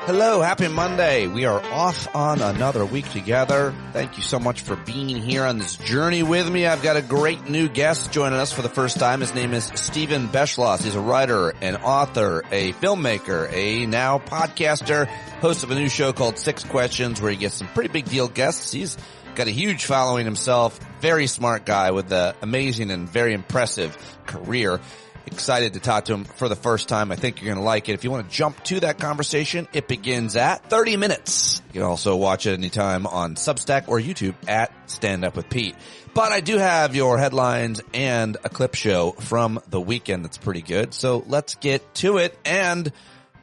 Hello, happy Monday. We are off on another week together. Thank you so much for being here on this journey with me. I've got a great new guest joining us for the first time. His name is Stephen Beschloss. He's a writer, an author, a filmmaker, a now podcaster, host of a new show called Six Questions where he gets some pretty big deal guests. He's got a huge following himself, very smart guy with an amazing and very impressive career. Excited to talk to him for the first time. I think you're going to like it. If you want to jump to that conversation, it begins at 30 minutes. You can also watch it anytime on Substack or YouTube at Stand Up with Pete. But I do have your headlines and a clip show from the weekend that's pretty good. So let's get to it. And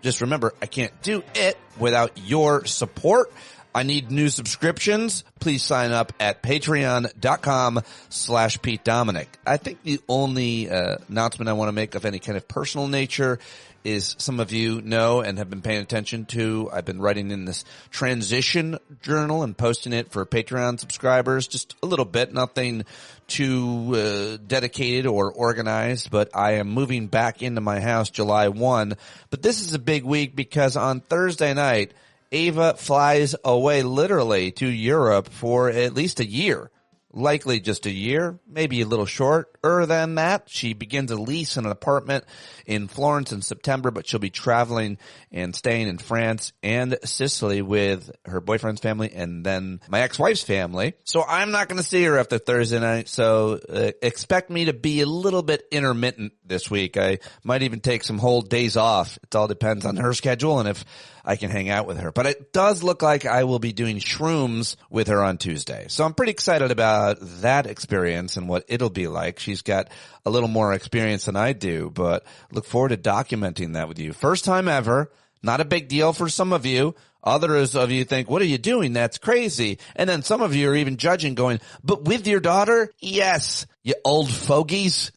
just remember, I can't do it without your support. I need new subscriptions. Please sign up at patreon.com/Pete Dominic. I think the only announcement I want to make of any kind of personal nature is some of you know and have been paying attention to. I've been writing in this transition journal and posting it for Patreon subscribers, just a little bit, nothing too dedicated or organized, but I am moving back into my house July 1. But this is a big week because on Thursday night, Ava flies away literally to Europe for at least a year. Likely just a year, maybe a little shorter than that. She begins a lease in an apartment in Florence in September, but she'll be traveling and staying in France and Sicily with her boyfriend's family and then my ex-wife's family. So I'm not going to see her after Thursday night, so expect me to be a little bit intermittent this week. I might even take some whole days off. It all depends on her schedule and if I can hang out with her. But it does look like I will be doing shrooms with her on Tuesday. So I'm pretty excited about that experience and what it'll be like. She's got a little more experience than I do, but look forward to documenting that with you. First time ever. Not a big deal for some of you. Others of you think, what are you doing? That's crazy. And then some of you are even judging going, but with your daughter? Yes, you old fogies.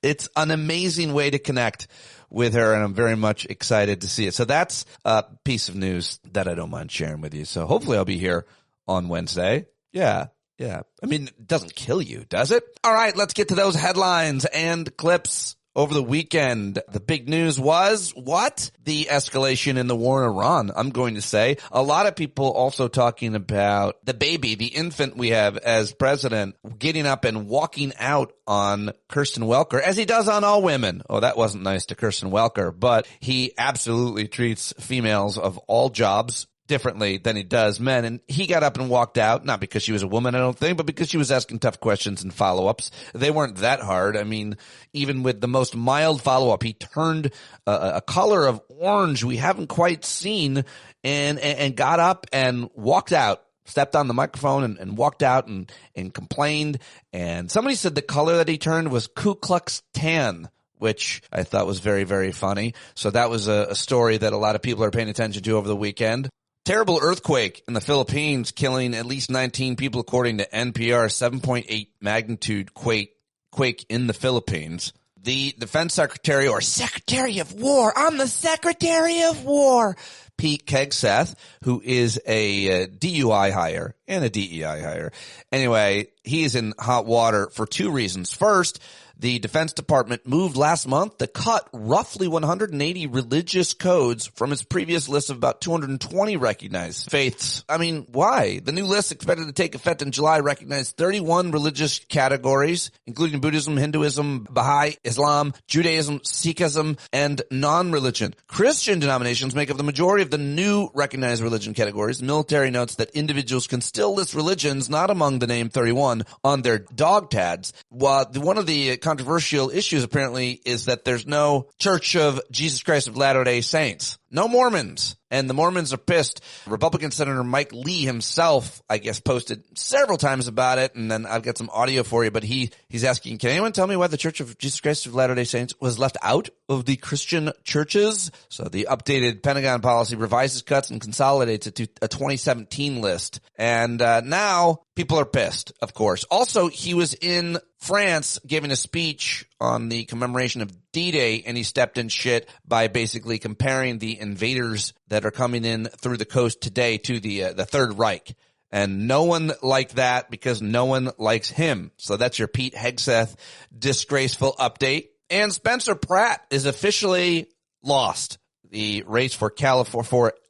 It's an amazing way to connect with her, and I'm very much excited to see it. So that's a piece of news that I don't mind sharing with you. So hopefully I'll be here on Wednesday. Yeah. I mean, it doesn't kill you, does it? All right, let's get to those headlines and clips. Over the weekend, the big news was what? The escalation in the war in Iran, I'm going to say. A lot of people also talking about the baby, the infant we have as president, getting up and walking out on Kirsten Welker, as he does on all women. Oh, that wasn't nice to Kirsten Welker, but he absolutely treats females of all jobs differently than he does men. And he got up and walked out, not because she was a woman, I don't think, but because she was asking tough questions and follow-ups. They weren't that hard. I mean, even with the most mild follow-up, he turned a color of orange we haven't quite seen and got up and walked out. Stepped on the microphone and walked out and complained. And somebody said the color that he turned was Ku Klux Tan, which I thought was very, very funny. So that was a story that a lot of people are paying attention to over the weekend. Terrible earthquake in the Philippines, killing at least 19 people, according to NPR. 7.8 magnitude quake in the Philippines. The defense secretary, or Secretary of War, I'm the Secretary of War, Pete Hegseth, who is a DUI hire and a DEI hire. Anyway, he is in hot water for two reasons. First, the Defense Department moved last month to cut roughly 180 religious codes from its previous list of about 220 recognized faiths. I mean, why? The new list, expected to take effect in July, recognized 31 religious categories, including Buddhism, Hinduism, Baha'i, Islam, Judaism, Sikhism, and non-religion. Christian denominations make up the majority of the new recognized religion categories. The military notes that individuals can still list religions not among the named 31 on their dog tags. While one of the controversial issues apparently is that there's no Church of Jesus Christ of Latter-day Saints. No Mormons. And the Mormons are pissed. Republican Senator Mike Lee himself, I guess, posted several times about it, and then I've got some audio for you, but he's asking, can anyone tell me why the Church of Jesus Christ of Latter-day Saints was left out of the Christian churches? So the updated Pentagon policy revises cuts and consolidates it to a 2017 list. And now people are pissed, of course. Also, he was in France giving a speech on the commemoration of D-Day, and he stepped in shit by basically comparing the invaders that are coming in through the coast today to the Third Reich. And no one liked that because no one likes him. So that's your Pete Hegseth disgraceful update. And Spencer Pratt is officially lost. the race for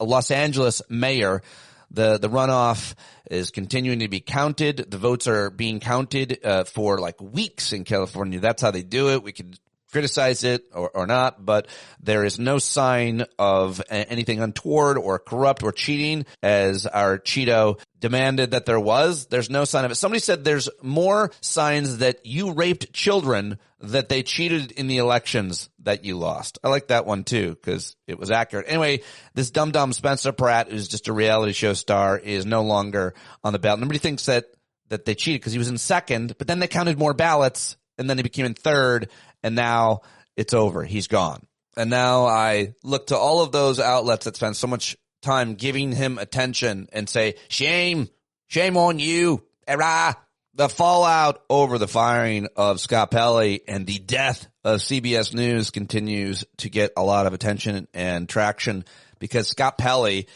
Los Angeles mayor. The runoff is continuing to be counted. The votes are being counted for like weeks in California. That's how they do it. We could criticize it or not, but there is no sign of anything untoward or corrupt or cheating, as our Cheeto demanded that there was. There's no sign of it. Somebody said there's more signs that you raped children, that they cheated in the elections that you lost. I like that one too, because it was accurate. Anyway, this dum-dum Spencer Pratt, who's just a reality show star, is no longer on the ballot. Nobody thinks that they cheated because he was in second, but then they counted more ballots and then he became in third, and now it's over. He's gone. And now I look to all of those outlets that spend so much time giving him attention and say, shame on you, error. The fallout over the firing of Scott Pelley and the death of CBS News continues to get a lot of attention and traction, because Scott Pelley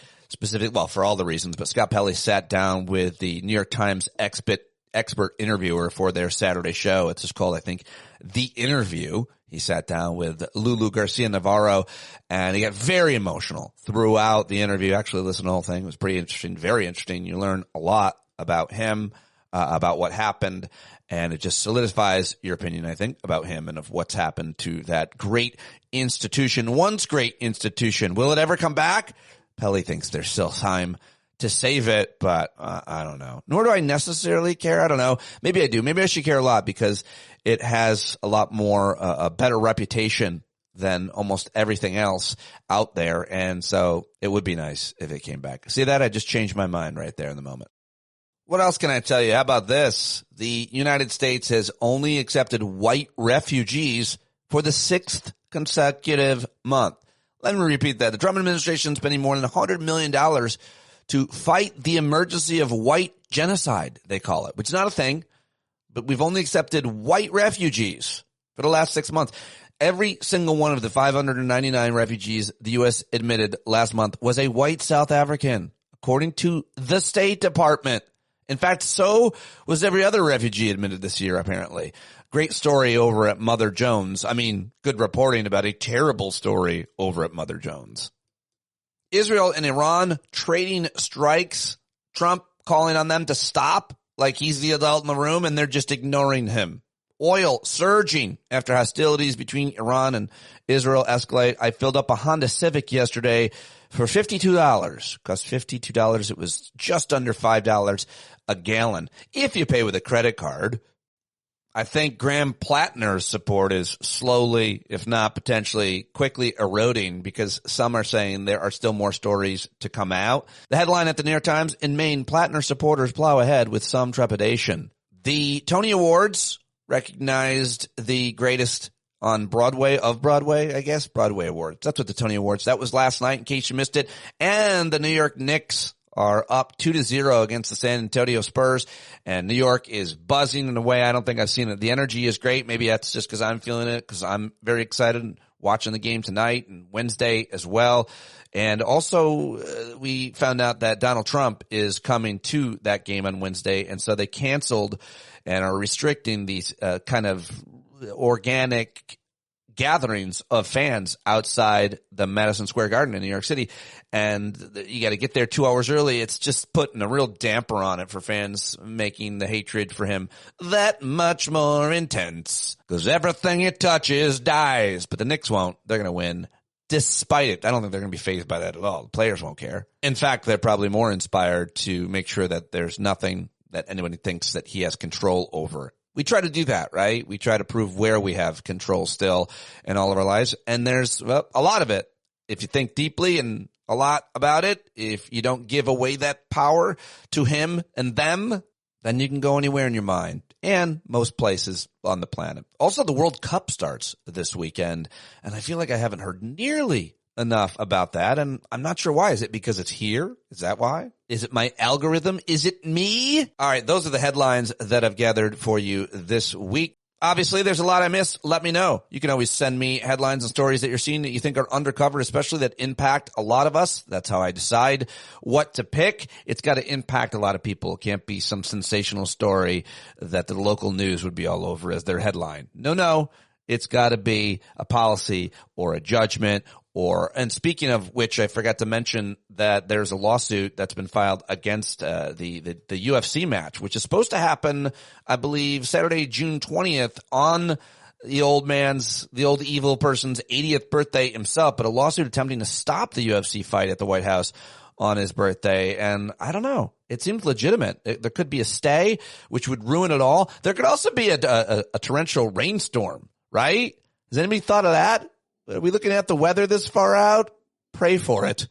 for all the reasons, but Scott Pelley sat down with the New York Times expert interviewer for their Saturday show. It's just called, I think, The Interview. He sat down with Lulu Garcia Navarro, and he got very emotional throughout the interview. Actually, listen to the whole thing. It was pretty interesting, very interesting. You learn a lot about him, about what happened, and it just solidifies your opinion, I think, about him and of what's happened to that great institution, once great institution. Will it ever come back? Pelley thinks there's still time to save it, but I don't know. Nor do I necessarily care. I don't know. Maybe I do. Maybe I should care a lot, because it has a lot more, a better reputation than almost everything else out there. And so it would be nice if it came back. See that? I just changed my mind right there in the moment. What else can I tell you? How about this? The United States has only accepted white refugees for the 6th consecutive month. Let me repeat that. The Trump administration is spending more than $100 million to fight the emergency of white genocide, they call it, which is not a thing, but we've only accepted white refugees for the last 6 months. Every single one of the 599 refugees the U.S. admitted last month was a white South African, according to the State Department. In fact, so was every other refugee admitted this year, apparently. Great story over at Mother Jones. I mean, good reporting about a terrible story over at Mother Jones. Israel and Iran trading strikes. Trump calling on them to stop like he's the adult in the room, and they're just ignoring him. Oil surging after hostilities between Iran and Israel escalate. I filled up a Honda Civic yesterday for $52. Cost $52. It was just under $5 a gallon if you pay with a credit card. I think Graham Plattner's support is slowly, if not potentially quickly eroding, because some are saying there are still more stories to come out. The headline at the New York Times: in Maine, Plattner supporters plow ahead with some trepidation. The Tony Awards recognized the greatest on Broadway of Broadway, I guess. Broadway Awards. That's what the Tony Awards. That was last night, in case you missed it. And the New York Knicks are up 2-0 against the San Antonio Spurs, and New York is buzzing in a way I don't think I've seen it. The energy is great. Maybe that's just because I'm feeling it, because I'm very excited watching the game tonight and Wednesday as well. And also, we found out that Donald Trump is coming to that game on Wednesday, and so they canceled and are restricting these kind of organic gatherings of fans outside the Madison Square Garden in New York City. And you got to get there 2 hours early. It's just putting a real damper on it for fans, making the hatred for him that much more intense, because everything it touches dies. But the Knicks won't. They're going to win despite it. I don't think they're going to be fazed by that at all. The players won't care. In fact, they're probably more inspired to make sure that there's nothing that anyone thinks that he has control over. We try to do that, right? We try to prove where we have control still in all of our lives. And there's a lot of it. If you think deeply and a lot about it, if you don't give away that power to him and them, then you can go anywhere in your mind and most places on the planet. Also, the World Cup starts this weekend, and I feel like I haven't heard nearly enough about that, and I'm not sure why. Is it because it's here? Is that why? Is it my algorithm? Is it me? All right, those are the headlines that I've gathered for you this week. Obviously, there's a lot I missed. Let me know. You can always send me headlines and stories that you're seeing that you think are undercovered, especially that impact a lot of us. That's how I decide what to pick. It's got to impact a lot of people. It can't be some sensational story that the local news would be all over as their headline. No. It's got to be a policy or a judgment And speaking of which, I forgot to mention that there's a lawsuit that's been filed against the UFC match, which is supposed to happen, I believe, Saturday, June 20th on the old evil person's 80th birthday himself, but a lawsuit attempting to stop the UFC fight at the White House on his birthday. And I don't know. It seems legitimate. There could be a stay, which would ruin it all. There could also be a torrential rainstorm, right? Has anybody thought of that? Are we looking at the weather this far out? Pray for it.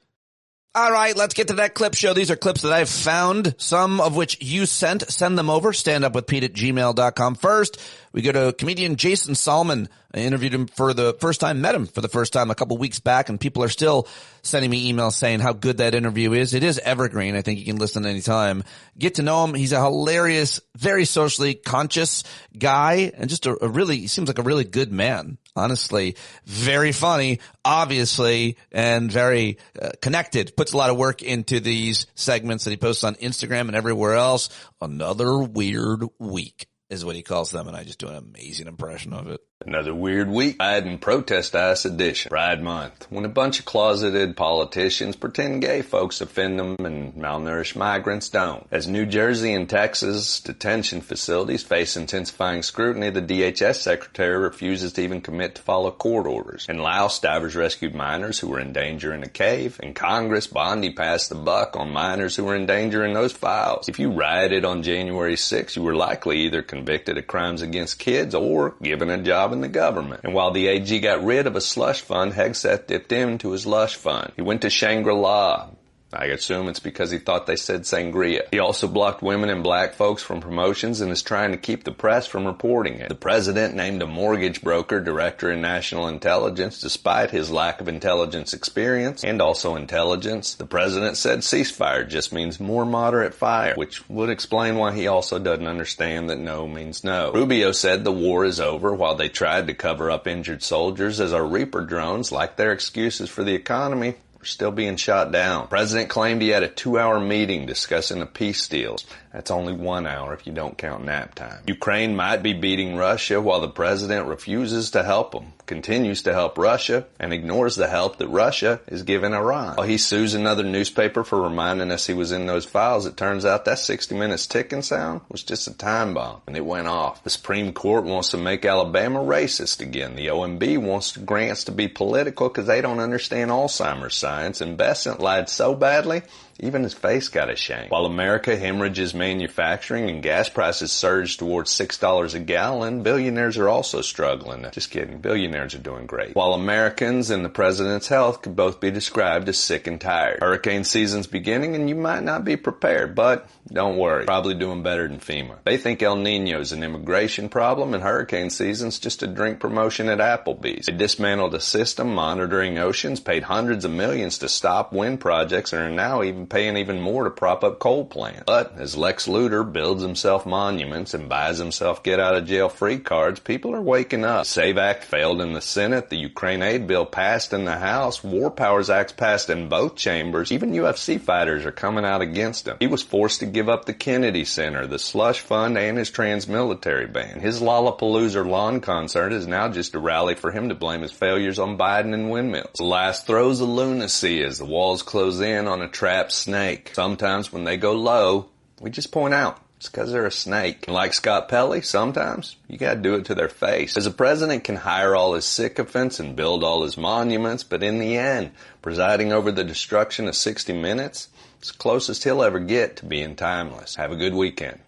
All right, let's get to that clip show. These are clips that I've found, some of which you sent. Send them over, standupwithpete@gmail.com. First, we go to comedian Jason Salmon. I interviewed him for the first time, met him for the first time a couple weeks back, and people are still sending me emails saying how good that interview is. It is evergreen. I think you can listen anytime. Get to know him. He's a hilarious, very socially conscious guy, and just he seems like a really good man. Honestly, very funny, obviously, and very connected. Puts a lot of work into these segments that he posts on Instagram and everywhere else. Another weird week is what he calls them, and I just do an amazing impression of it. Another weird week. Pride and Protest Ice edition. Pride Month. When a bunch of closeted politicians pretend gay folks offend them and malnourished migrants don't. As New Jersey and Texas detention facilities face intensifying scrutiny, the DHS secretary refuses to even commit to follow court orders. In Laos, divers rescued miners who were in danger in a cave. In Congress, Bondi passed the buck on miners who were in danger in those files. If you rioted on January 6th, you were likely either convicted of crimes against kids or given a job in the government. And while the AG got rid of a slush fund, Hegseth dipped into his lush fund. He went to Shangri-La. I assume it's because he thought they said sangria. He also blocked women and black folks from promotions and is trying to keep the press from reporting it. The president named a mortgage broker director in national intelligence despite his lack of intelligence experience and also intelligence. The president said ceasefire just means more moderate fire, which would explain why he also doesn't understand that no means no. Rubio said the war is over while they tried to cover up injured soldiers as our Reaper drones, like their excuses for the economy, we're still being shot down. The president claimed he had a 2-hour meeting discussing a peace deal. That's only 1 hour if you don't count nap time. Ukraine might be beating Russia while the president refuses to help them, continues to help Russia, and ignores the help that Russia is giving Iran. While he sues another newspaper for reminding us he was in those files, it turns out that 60 Minutes ticking sound was just a time bomb, and it went off. The Supreme Court wants to make Alabama racist again. The OMB wants grants to be political because they don't understand Alzheimer's science, and Besant lied so badly, even his face got ashamed. While America hemorrhages manufacturing and gas prices surge towards $6 a gallon, billionaires are also struggling. Just kidding. Billionaires are doing great. While Americans and the president's health could both be described as sick and tired. Hurricane season's beginning and you might not be prepared, but don't worry. Probably doing better than FEMA. They think El Nino's an immigration problem and hurricane season's just a drink promotion at Applebee's. They dismantled a system monitoring oceans, paid hundreds of millions to stop wind projects, and are now even paying even more to prop up coal plants. But as Lex Luthor builds himself monuments and buys himself get-out-of-jail-free cards, people are waking up. The SAVE Act failed in the Senate. The Ukraine aid bill passed in the House. War Powers Acts passed in both chambers. Even UFC fighters are coming out against him. He was forced to give up the Kennedy Center, the slush fund, and his trans-military ban. His Lollapalooza lawn concert is now just a rally for him to blame his failures on Biden and windmills. The last throes of lunacy as the walls close in on a trapped snake. Sometimes when they go low, we just point out it's because they're a snake. And like Scott Pelley, sometimes you gotta do it to their face. As a president can hire all his sycophants and build all his monuments, but in the end, presiding over the destruction of 60 Minutes, it's the closest he'll ever get to being timeless. Have a good weekend.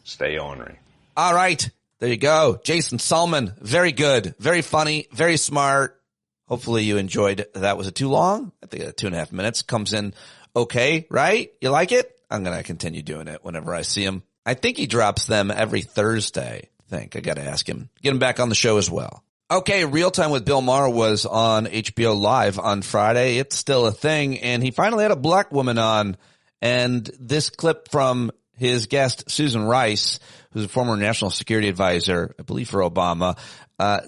Stay ornery. All right. There you go. Jason Salmon. Very good. Very funny. Very smart. Hopefully you enjoyed that. Was it too long? I think 2.5 minutes comes in okay, right? You like it? I'm going to continue doing it whenever I see him. I think he drops them every Thursday. I got to ask him. Get him back on the show as well. Okay, Real Time with Bill Maher was on HBO Live on Friday. It's still a thing, and he finally had a black woman on. And this clip from his guest, Susan Rice, who's a former national security advisor, I believe for Obama.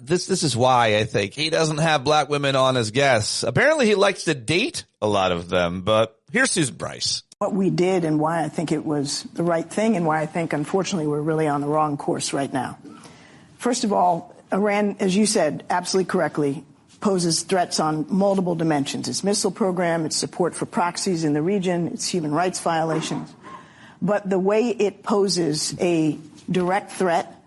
This is why I think he doesn't have black women on as guests. Apparently he likes to date a lot of them, but here's Susan Rice. What we did and why I think it was the right thing and why I think, unfortunately, we're really on the wrong course right now. First of all, Iran, as you said absolutely correctly, poses threats on multiple dimensions. Its missile program, its support for proxies in the region, its human rights violations. But the way it poses a direct threat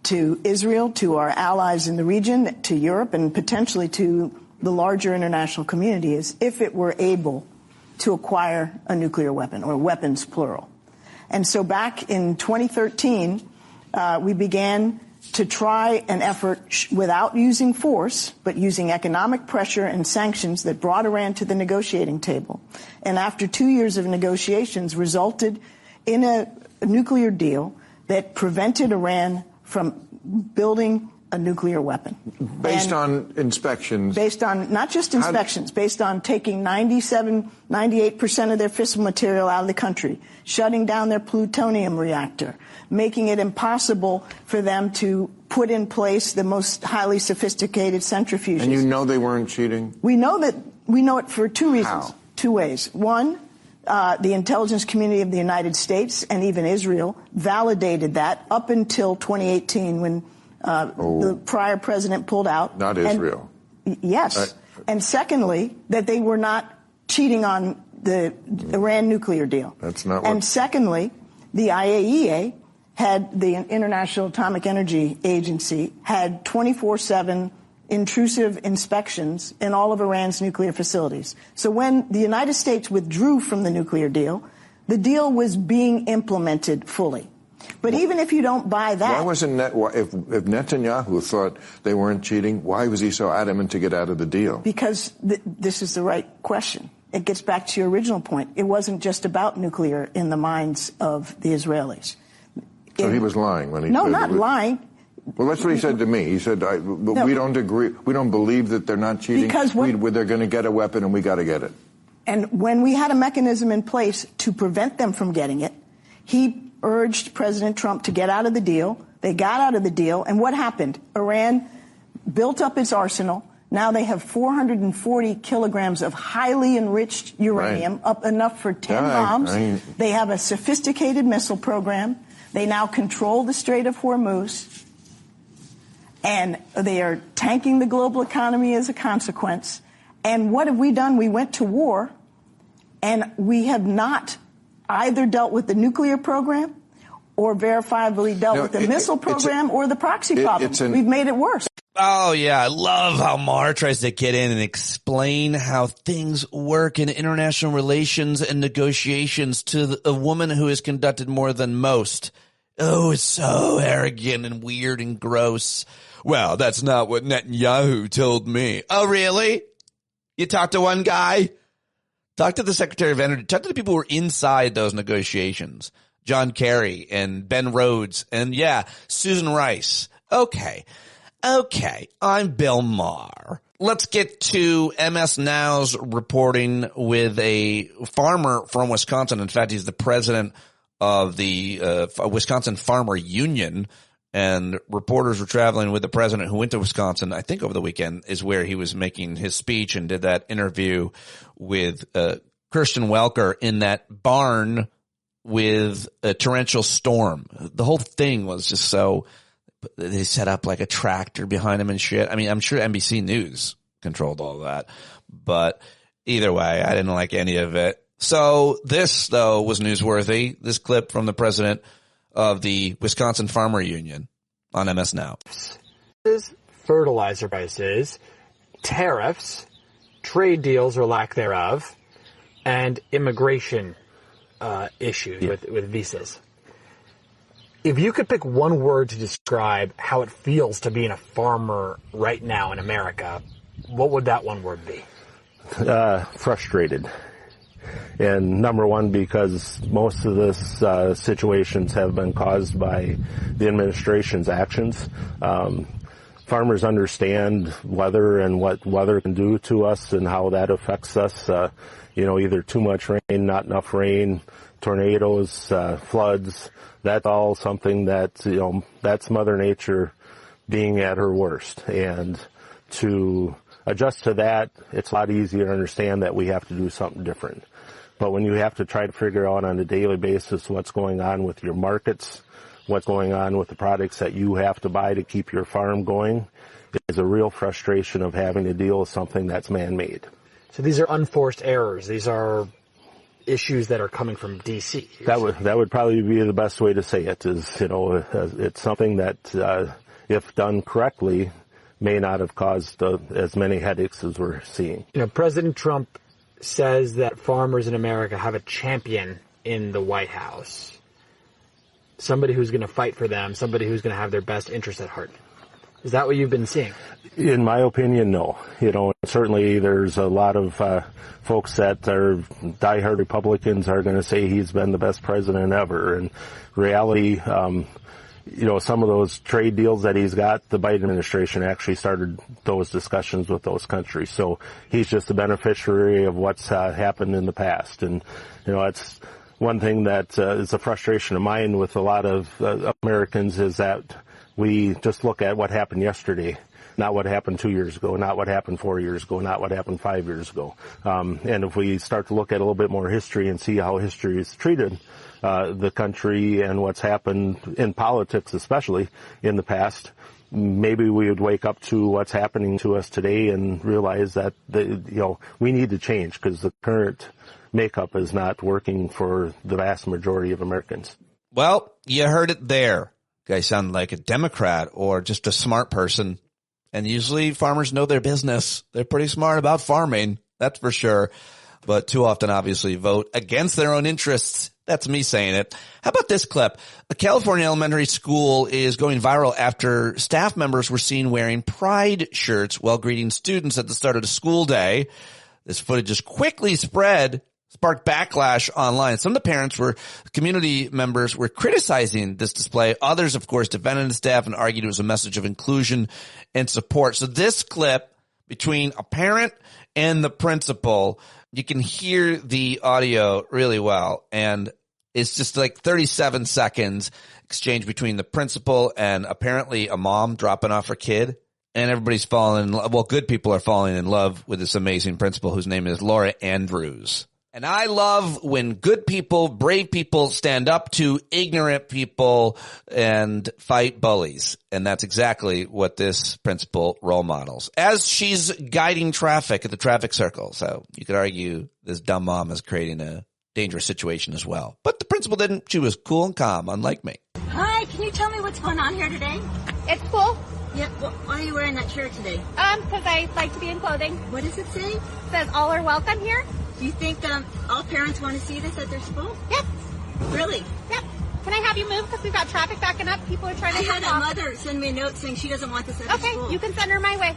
to Israel, to our allies in the region, to Europe, and potentially to the larger international community is if it were able to acquire a nuclear weapon, or weapons plural. And so back in 2013, we began to try an effort without using force, but using economic pressure and sanctions that brought Iran to the negotiating table. And after 2 years of negotiations, resulted in a nuclear deal that prevented Iran from building a nuclear weapon. Based on inspections? Based on, not just inspections, based on taking 98% of their fissile material out of the country, shutting down their plutonium reactor, making it impossible for them to put in place the most highly sophisticated centrifuges. And you know they weren't cheating? We know it for two reasons. How? Two ways. One, the intelligence community of the United States and even Israel validated that up until 2018 when the prior president pulled out. Not Israel. Yes. And secondly, that they were not cheating on the Iran nuclear deal. That's not what... And secondly, the IAEA had, the International Atomic Energy Agency, had 24/7 intrusive inspections in all of Iran's nuclear facilities. So when the United States withdrew from the nuclear deal, the deal was being implemented fully. But even if you don't buy that... Why wasn't if Netanyahu thought they weren't cheating, why was he so adamant to get out of the deal? Because this is the right question. It gets back to your original point. It wasn't just about nuclear in the minds of the Israelis. So he was lying when he said... No, not lying. Well, that's what he said to me. He said, we don't agree. We don't believe that they're not cheating. Because they're going to get a weapon and we got to get it. And when we had a mechanism in place to prevent them from getting it, he urged President Trump to get out of the deal. They got out of the deal. And what happened? Iran built up its arsenal. Now they have 440 kilograms of highly enriched uranium, up enough for 10 bombs. They have a sophisticated missile program. They now control the Strait of Hormuz. And they are tanking the global economy as a consequence. And what have we done? We went to war, and we have not either dealt with the nuclear program or verifiably dealt with the missile program or the proxy problem. We've made it worse. Oh, yeah. I love how Maher tries to get in and explain how things work in international relations and negotiations to a woman who has conducted more than most. Oh, it's so arrogant and weird and gross. Well, that's not what Netanyahu told me. Oh, really? You talked to one guy? Talk to the Secretary of Energy. Talk to the people who were inside those negotiations. John Kerry and Ben Rhodes and, yeah, Susan Rice. Okay, I'm Bill Maher. Let's get to MS Now's reporting with a farmer from Wisconsin. In fact, he's the president of the Wisconsin Farmer Union. And reporters were traveling with the president who went to Wisconsin, I think over the weekend, is where he was making his speech and did that interview with Kirsten Welker in that barn with a torrential storm. The whole thing was just so – they set up like a tractor behind him and shit. I mean, I'm sure NBC News controlled all that. But either way, I didn't like any of it. So this, though, was newsworthy, this clip from the president of the Wisconsin Farmer Union on MS Now. Fertilizer prices, tariffs, trade deals or lack thereof, and immigration issues with visas. If you could pick one word to describe how it feels to be a farmer right now in America, what would that one word be? Frustrated. And number one, because most of this situations have been caused by the administration's actions. Farmers understand weather and what weather can do to us and how that affects us. Either too much rain, not enough rain, tornadoes, floods. That's all something that, that's Mother Nature being at her worst. And to adjust to that, it's a lot easier to understand that we have to do something different. But when you have to try to figure out on a daily basis what's going on with your markets, what's going on with the products that you have to buy to keep your farm going is a real frustration of having to deal with something that's man-made. So these are unforced errors. These are issues that are coming from D.C. That would probably be the best way to say it. Is it's something that, if done correctly, may not have caused as many headaches as we're seeing. President Trump says that farmers in America have a champion in the White House, somebody who's going to fight for them, somebody who's going to have their best interests at heart. Is that what you've been seeing? In my opinion, no. Certainly there's a lot of folks that are diehard Republicans are going to say he's been the best president ever. In reality, some of those trade deals that he's got, the Biden administration actually started those discussions with those countries. So he's just a beneficiary of what's happened in the past. And, it's one thing that is a frustration of mine with a lot of Americans is that we just look at what happened yesterday, not what happened 2 years ago, not what happened 4 years ago, not what happened 5 years ago. And if we start to look at a little bit more history and see how history has treated the country and what's happened in politics, especially in the past, maybe we would wake up to what's happening to us today and realize that we need to change because the current makeup is not working for the vast majority of Americans. Well, you heard it there. You guys sound like a Democrat or just a smart person. And usually farmers know their business. They're pretty smart about farming, that's for sure. But too often, obviously, vote against their own interests. That's me saying it. How about this clip? A California elementary school is going viral after staff members were seen wearing pride shirts while greeting students at the start of the school day. This footage just quickly sparked backlash online. Some of the community members were criticizing this display. Others, of course, defended the staff and argued it was a message of inclusion and support. So this clip between a parent and the principal, you can hear the audio really well. And it's just like 37 seconds exchange between the principal and apparently a mom dropping off her kid. And everybody's falling in love. Well, good people are falling in love with this amazing principal whose name is Laura Andrews. And I love when good people, brave people stand up to ignorant people and fight bullies. And that's exactly what this principal role models as she's guiding traffic at the traffic circle. So you could argue this dumb mom is creating a dangerous situation as well. But the principal didn't. She was cool and calm, unlike me. Hi, can you tell me what's going on here today? It's cool. Yeah, why are you wearing that shirt today? Because I like to be in clothing. What does it say? It says all are welcome here. Do you think all parents want to see this at their school? Yep. Really? Yep. Can I have you move because we've got traffic backing up? People are trying to I had a mother send me a note saying she doesn't want this at her school. Okay, you can send her my way.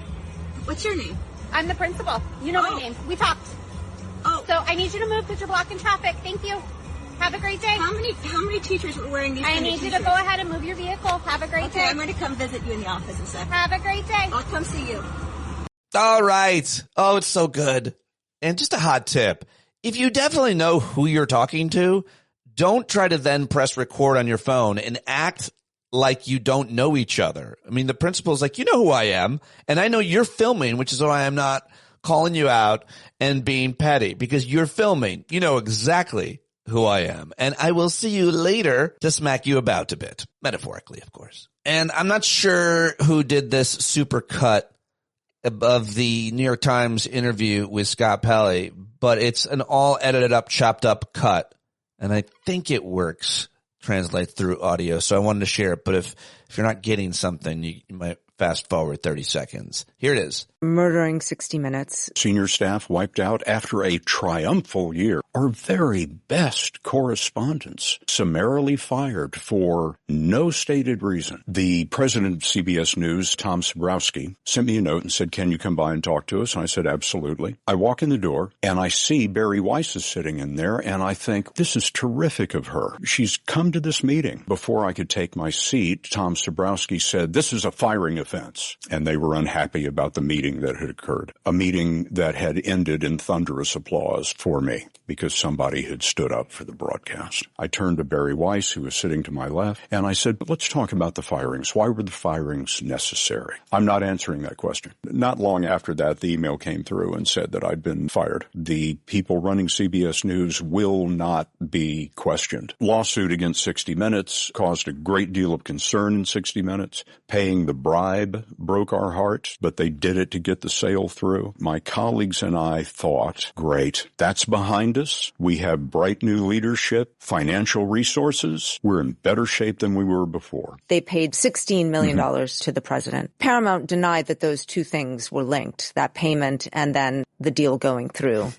What's your name? I'm the principal. You know my name. We talked. Oh. So I need you to move because you're blocking traffic. Thank you. Have a great day. How many teachers were wearing these I need you to go ahead and move your vehicle. Have a great day. Okay, I'm going to come visit you in the office in a second. Have a great day. I'll come see you. All right. Oh, it's so good. And just a hot tip. If you definitely know who you're talking to, don't try to then press record on your phone and act like you don't know each other. I mean, the principal's like, you know who I am, and I know you're filming, which is why I'm not calling you out and being petty, because you're filming. You know exactly who I am, and I will see you later to smack you about a bit, metaphorically, of course. And I'm not sure who did this super cut of the New York Times interview with Scott Pelley, but it's an all edited up, chopped up cut, and I think it works, translates through audio, so I wanted to share it. But if you're not getting something, you might fast forward 30 seconds. Here it is. Murdering 60 Minutes. Senior staff wiped out after a triumphal year. Our very best correspondents summarily fired for no stated reason. The president of CBS News, Tom Sabrowski, sent me a note and said, can you come by and talk to us? And I said, absolutely. I walk in the door and I see Barry Weiss is sitting in there, and I think, this is terrific of her. She's come to this meeting. Before I could take my seat, Tom Sabrowski said, this is a firing of defense. And they were unhappy about the meeting that had occurred, a meeting that had ended in thunderous applause for me because somebody had stood up for the broadcast. I turned to Barry Weiss, who was sitting to my left, and I said, let's talk about the firings. Why were the firings necessary? I'm not answering that question. Not long after that, the email came through and said that I'd been fired. The people running CBS News will not be questioned. Lawsuit against 60 Minutes caused a great deal of concern in 60 Minutes. Paying the bribe broke our hearts, but they did it to get the sale through. My colleagues and I thought, great, that's behind us. We have bright new leadership, financial resources. We're in better shape than we were before. They paid $16 million to the president. Paramount denied that those two things were linked, that payment and then the deal going through.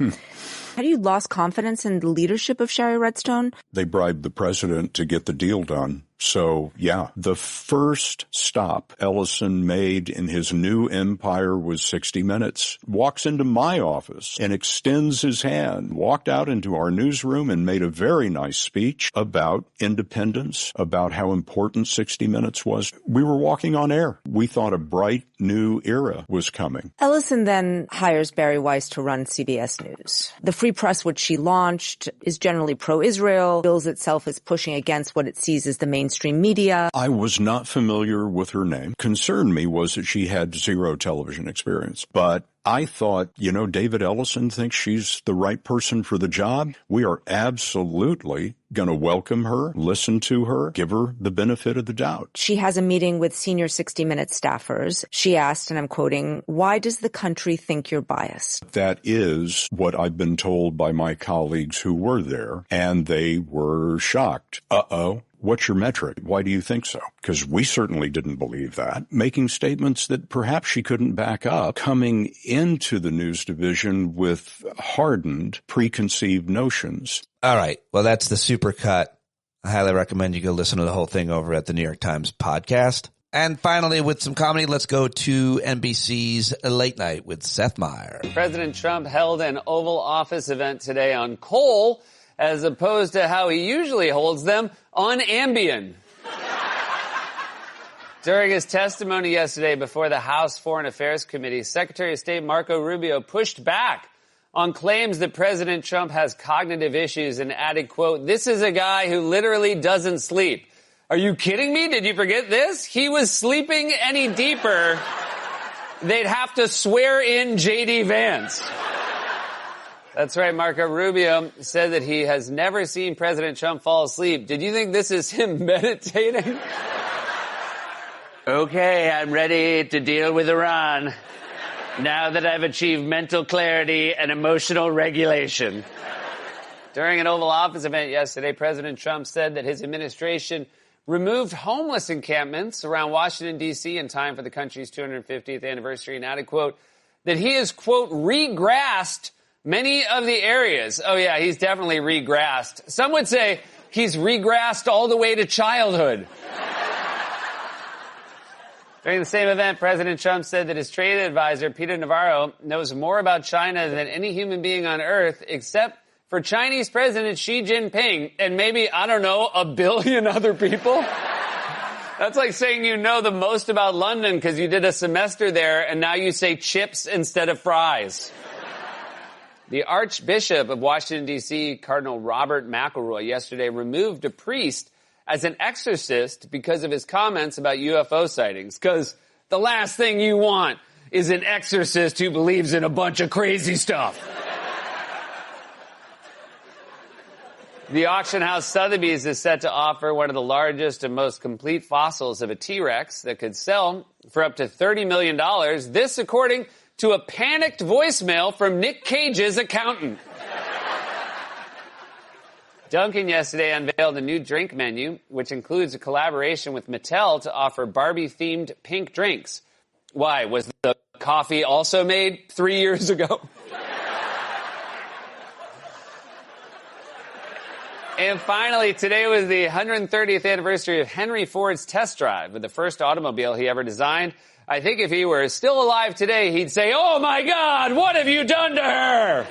Have you lost confidence in the leadership of Shari Redstone? They bribed the president to get the deal done. So, yeah, the first stop Ellison made in his new empire was 60 Minutes. Walks into my office and extends his hand, walked out into our newsroom and made a very nice speech about independence, about how important 60 Minutes was. We were walking on air. We thought a bright new era was coming. Ellison then hires Barry Weiss to run CBS News. The Free Press, which she launched, is generally pro-Israel, bills itself as pushing against what it sees as the mainstream media. I was not familiar with her name. Concerned me was that she had zero television experience. But I thought, David Ellison thinks she's the right person for the job. We are absolutely going to welcome her, listen to her, give her the benefit of the doubt. She has a meeting with senior 60 Minutes staffers. She asked, and I'm quoting, "Why does the country think you're biased?" That is what I've been told by my colleagues who were there, and they were shocked. Uh-oh. What's your metric? Why do you think so? Because we certainly didn't believe that. Making statements that perhaps she couldn't back up, coming into the news division with hardened, preconceived notions. All right. Well, that's the supercut. I highly recommend you go listen to the whole thing over at the New York Times podcast. And finally, with some comedy, let's go to NBC's Late Night with Seth Meyer. President Trump held an Oval Office event today on coal, as opposed to how he usually holds them on Ambien. During his testimony yesterday before the House Foreign Affairs Committee, Secretary of State Marco Rubio pushed back on claims that President Trump has cognitive issues and added, quote, "This is a guy who literally doesn't sleep." Are you kidding me? Did you forget this? He was sleeping any deeper, they'd have to swear in J.D. Vance. That's right. Marco Rubio said that he has never seen President Trump fall asleep. Did you think this is him meditating? Okay, I'm ready to deal with Iran now that I've achieved mental clarity and emotional regulation. During an Oval Office event yesterday, President Trump said that his administration removed homeless encampments around Washington, D.C. in time for the country's 250th anniversary and added, quote, that he has, quote, regrassed many of the areas. Oh, yeah, he's definitely regrassed. Some would say he's regrassed all the way to childhood. During the same event, President Trump said that his trade advisor, Peter Navarro, knows more about China than any human being on earth, except for Chinese President Xi Jinping and maybe, I don't know, 1 billion other people. That's like saying you know the most about London because you did a semester there and now you say chips instead of fries. The Archbishop of Washington, D.C., Cardinal Robert McElroy, yesterday removed a priest as an exorcist because of his comments about UFO sightings. Because the last thing you want is an exorcist who believes in a bunch of crazy stuff. The auction house Sotheby's is set to offer one of the largest and most complete fossils of a T-Rex that could sell for up to $30 million. This, according to a panicked voicemail from Nick Cage's accountant. Dunkin' yesterday unveiled a new drink menu, which includes a collaboration with Mattel to offer Barbie-themed pink drinks. Why? Was the coffee also made 3 years ago? And finally, today was the 130th anniversary of Henry Ford's test drive with the first automobile he ever designed. I think if he were still alive today, he'd say, "Oh my God, what have you done to her?"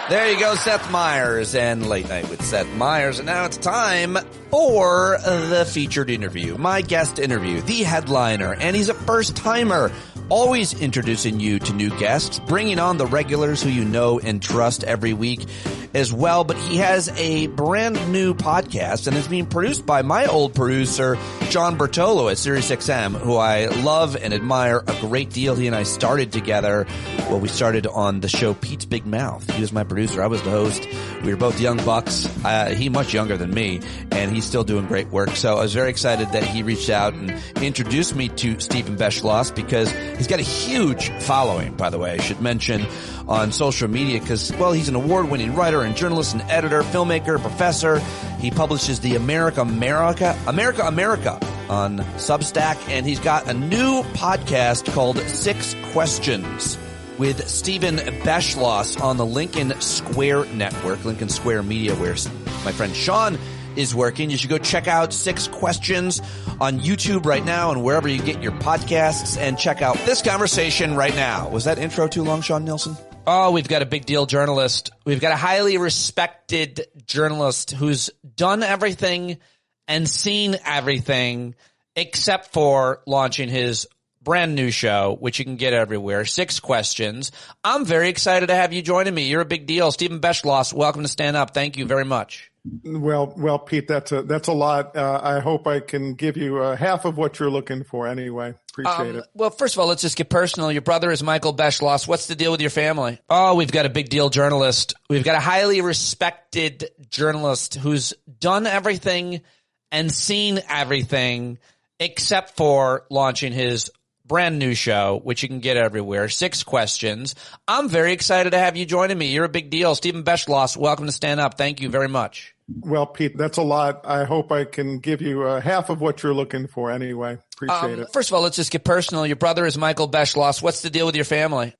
There you go, Seth Meyers and Late Night with Seth Meyers. And now it's time for the featured interview. My guest interview, the headliner, and he's a first-timer. Always introducing you to new guests, bringing on the regulars who you know and trust every week as well. But he has a brand new podcast, and it's being produced by my old producer, John Bertolo at SiriusXM, who I love and admire a great deal. He and I started together. Well, we started on the show Pete's Big Mouth. He was my producer. I was the host. We were both young bucks. He much younger than me, and he's still doing great work. So I was very excited that he reached out and introduced me to Stephen Beschloss, because he's got a huge following, by the way, I should mention, on social media, because, well, he's an award-winning writer and journalist and editor, filmmaker, professor. He publishes the America on Substack, and he's got a new podcast called 6 Questions with Stephen Beschloss on the Lincoln Square Network, Lincoln Square Media, where my friend Sean is working. You should go check out 6 Questions on YouTube right now and wherever you get your podcasts, and check out this conversation right now. Was that intro too long, Sean Nielsen? Oh, we've got a big deal journalist. We've got a highly respected journalist who's done everything and seen everything except for launching his brand new show, which you can get everywhere, 6 Questions. I'm very excited to have you joining me. You're a big deal. Stephen Beschloss, welcome to Stand Up. Thank you very much. Well, Pete, that's a lot. I hope I can give you half of what you're looking for anyway. Appreciate it. Well, first of all, let's just get personal. Your brother is Michael Beschloss. What's the deal with your family? Oh, we've got a big deal journalist. We've got a highly respected journalist who's done everything and seen everything except for launching his brand new show, which you can get everywhere, 6 Questions. I'm very excited to have you joining me. You're a big deal. Stephen Beschloss, welcome to Stand Up. Thank you very much. Well, Pete, that's a lot. I hope I can give you half of what you're looking for anyway. Appreciate it. First of all, let's just get personal. Your brother is Michael Beschloss. What's the deal with your family?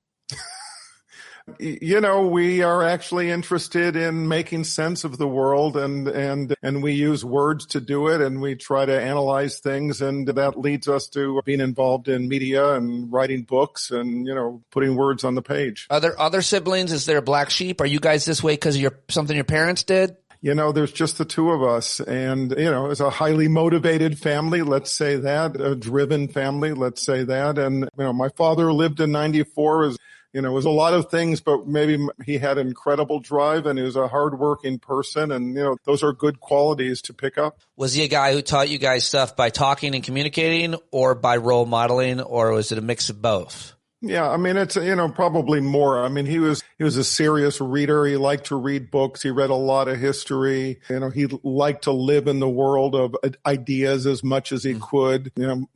You know, we are actually interested in making sense of the world, and we use words to do it, and we try to analyze things, and that leads us to being involved in media and writing books and, putting words on the page. Are there other siblings? Is there a black sheep? Are you guys this way because of something your parents did? There's just the two of us, and, it's a highly motivated family, let's say that, a driven family, let's say that. And, my father lived in 94, it was a lot of things, but maybe he had incredible drive, and he was a hardworking person, and, those are good qualities to pick up. Was he a guy who taught you guys stuff by talking and communicating, or by role modeling, or was it a mix of both? Yeah, it's, probably more. He was a serious reader. He liked to read books. He read a lot of history. He liked to live in the world of ideas as much as he could.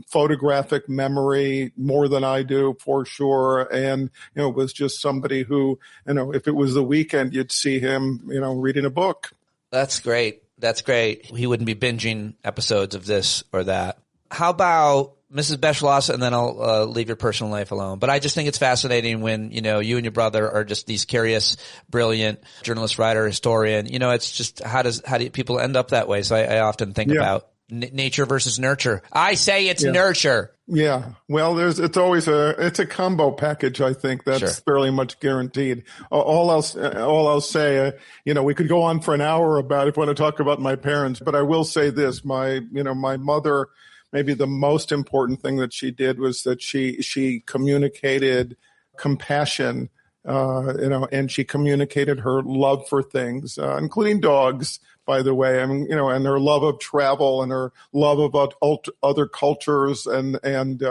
Photographic memory more than I do, for sure. And, was just somebody who, if it was the weekend, you'd see him, reading a book. That's great. That's great. He wouldn't be binging episodes of this or that. How about Mrs. Beschloss, and then I'll leave your personal life alone. But I just think it's fascinating when, you and your brother are just these curious, brilliant journalist, writer, historian. It's just how do people end up that way? So I often think about nature versus nurture. I say it's nurture. Yeah. Well, it's a combo package. I think that's fairly much guaranteed. All I'll say, we could go on for an hour about it if I want to talk about my parents, but I will say this, my mother, maybe the most important thing that she did was that she communicated compassion, and she communicated her love for things, including dogs, by the way, and her love of travel and her love about other cultures and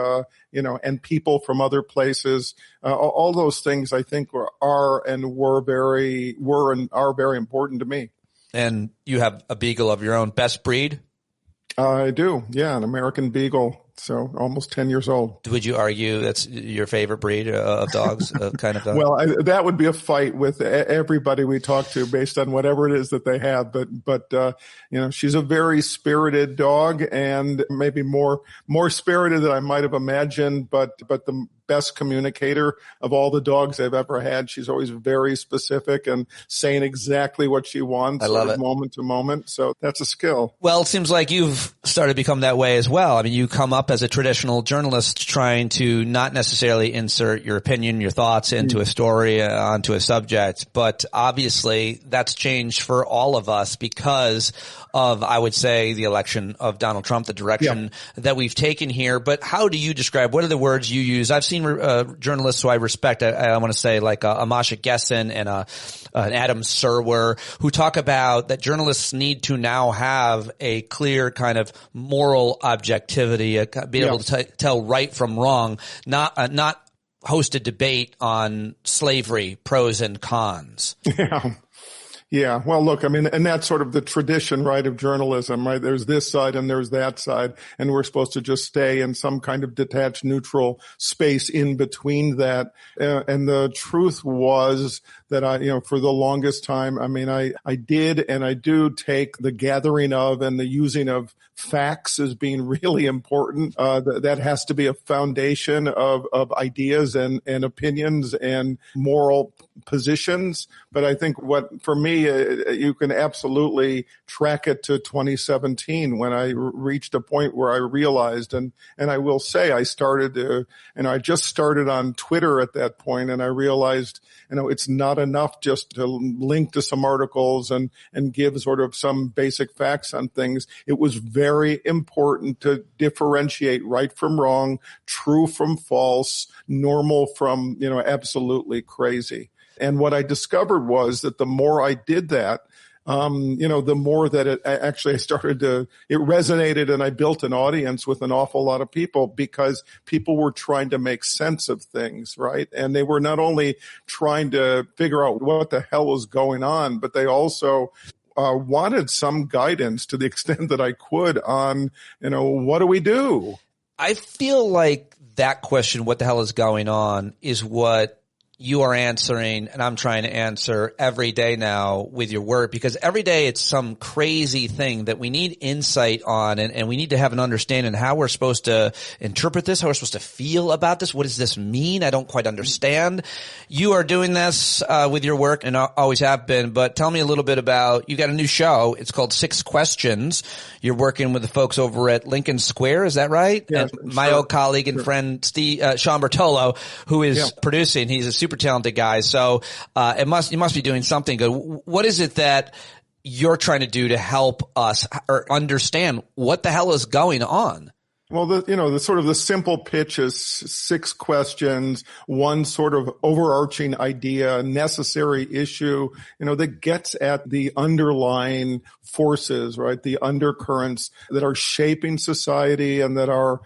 people from other places. All those things I think are very important to me. And you have a beagle of your own. Best breed? I do. Yeah. An American Beagle. So almost 10 years old. Would you argue that's your favorite breed of dogs, kind of dog? Well, that would be a fight with everybody we talk to based on whatever it is that they have. But she's a very spirited dog, and maybe more spirited than I might have imagined. But the best communicator of all the dogs I've ever had. She's always very specific and saying exactly what she wants. I love it. Moment to moment. So that's a skill. Well, it seems like you've started to become that way as well. I mean, you come up as a traditional journalist trying to not necessarily insert your opinion, your thoughts into a story, onto a subject, but obviously that's changed for all of us because of, I would say, the election of Donald Trump, the direction that we've taken here. But how do you describe, what are the words you use? I've seen journalists who I respect, I want to say like Amasha Gessen and an Adam Serwer, who talk about that journalists need to now have a clear kind of moral objectivity, be able to tell right from wrong, not host a debate on slavery, pros and cons. Yeah. Yeah. Well, look, I mean, and that's sort of the tradition, right, of journalism, right? There's this side and there's that side, and we're supposed to just stay in some kind of detached, neutral space in between that. And the truth was that for the longest time, I mean, I did and I do take the gathering of and the using of facts as being really important. That has to be a foundation of ideas and opinions and moral positions. But I think for me, you can absolutely track it to 2017 when I reached a point where I realized, and I will say I started to, and I just started on Twitter at that point, and I realized, it's not enough just to link to some articles and give sort of some basic facts on things. It was very important to differentiate right from wrong, true from false, normal from, absolutely crazy. And what I discovered was that the more I did that, the more that it resonated, and I built an audience with an awful lot of people because people were trying to make sense of things, right? And they were not only trying to figure out what the hell was going on, but they also wanted some guidance to the extent that I could on, what do we do? I feel like that question, what the hell is going on, is what you are answering and I'm trying to answer every day now with your work, because every day it's some crazy thing that we need insight on, and we need to have an understanding how we're supposed to interpret this, how we're supposed to feel about this. What does this mean? I don't quite understand. You are doing this with your work and always have been, but tell me a little bit about, you got a new show. It's called 6 Questions. You're working with the folks over at Lincoln Square. Is that right? Yeah, and my old colleague and friend Sean Bertolo, who is producing, he's a super talented guy. So, you must be doing something good. What is it that you're trying to do to help us or understand what the hell is going on? Well, the sort of the simple pitch is 6 questions, one sort of overarching idea, necessary issue, that gets at the underlying forces, right? The undercurrents that are shaping society and that are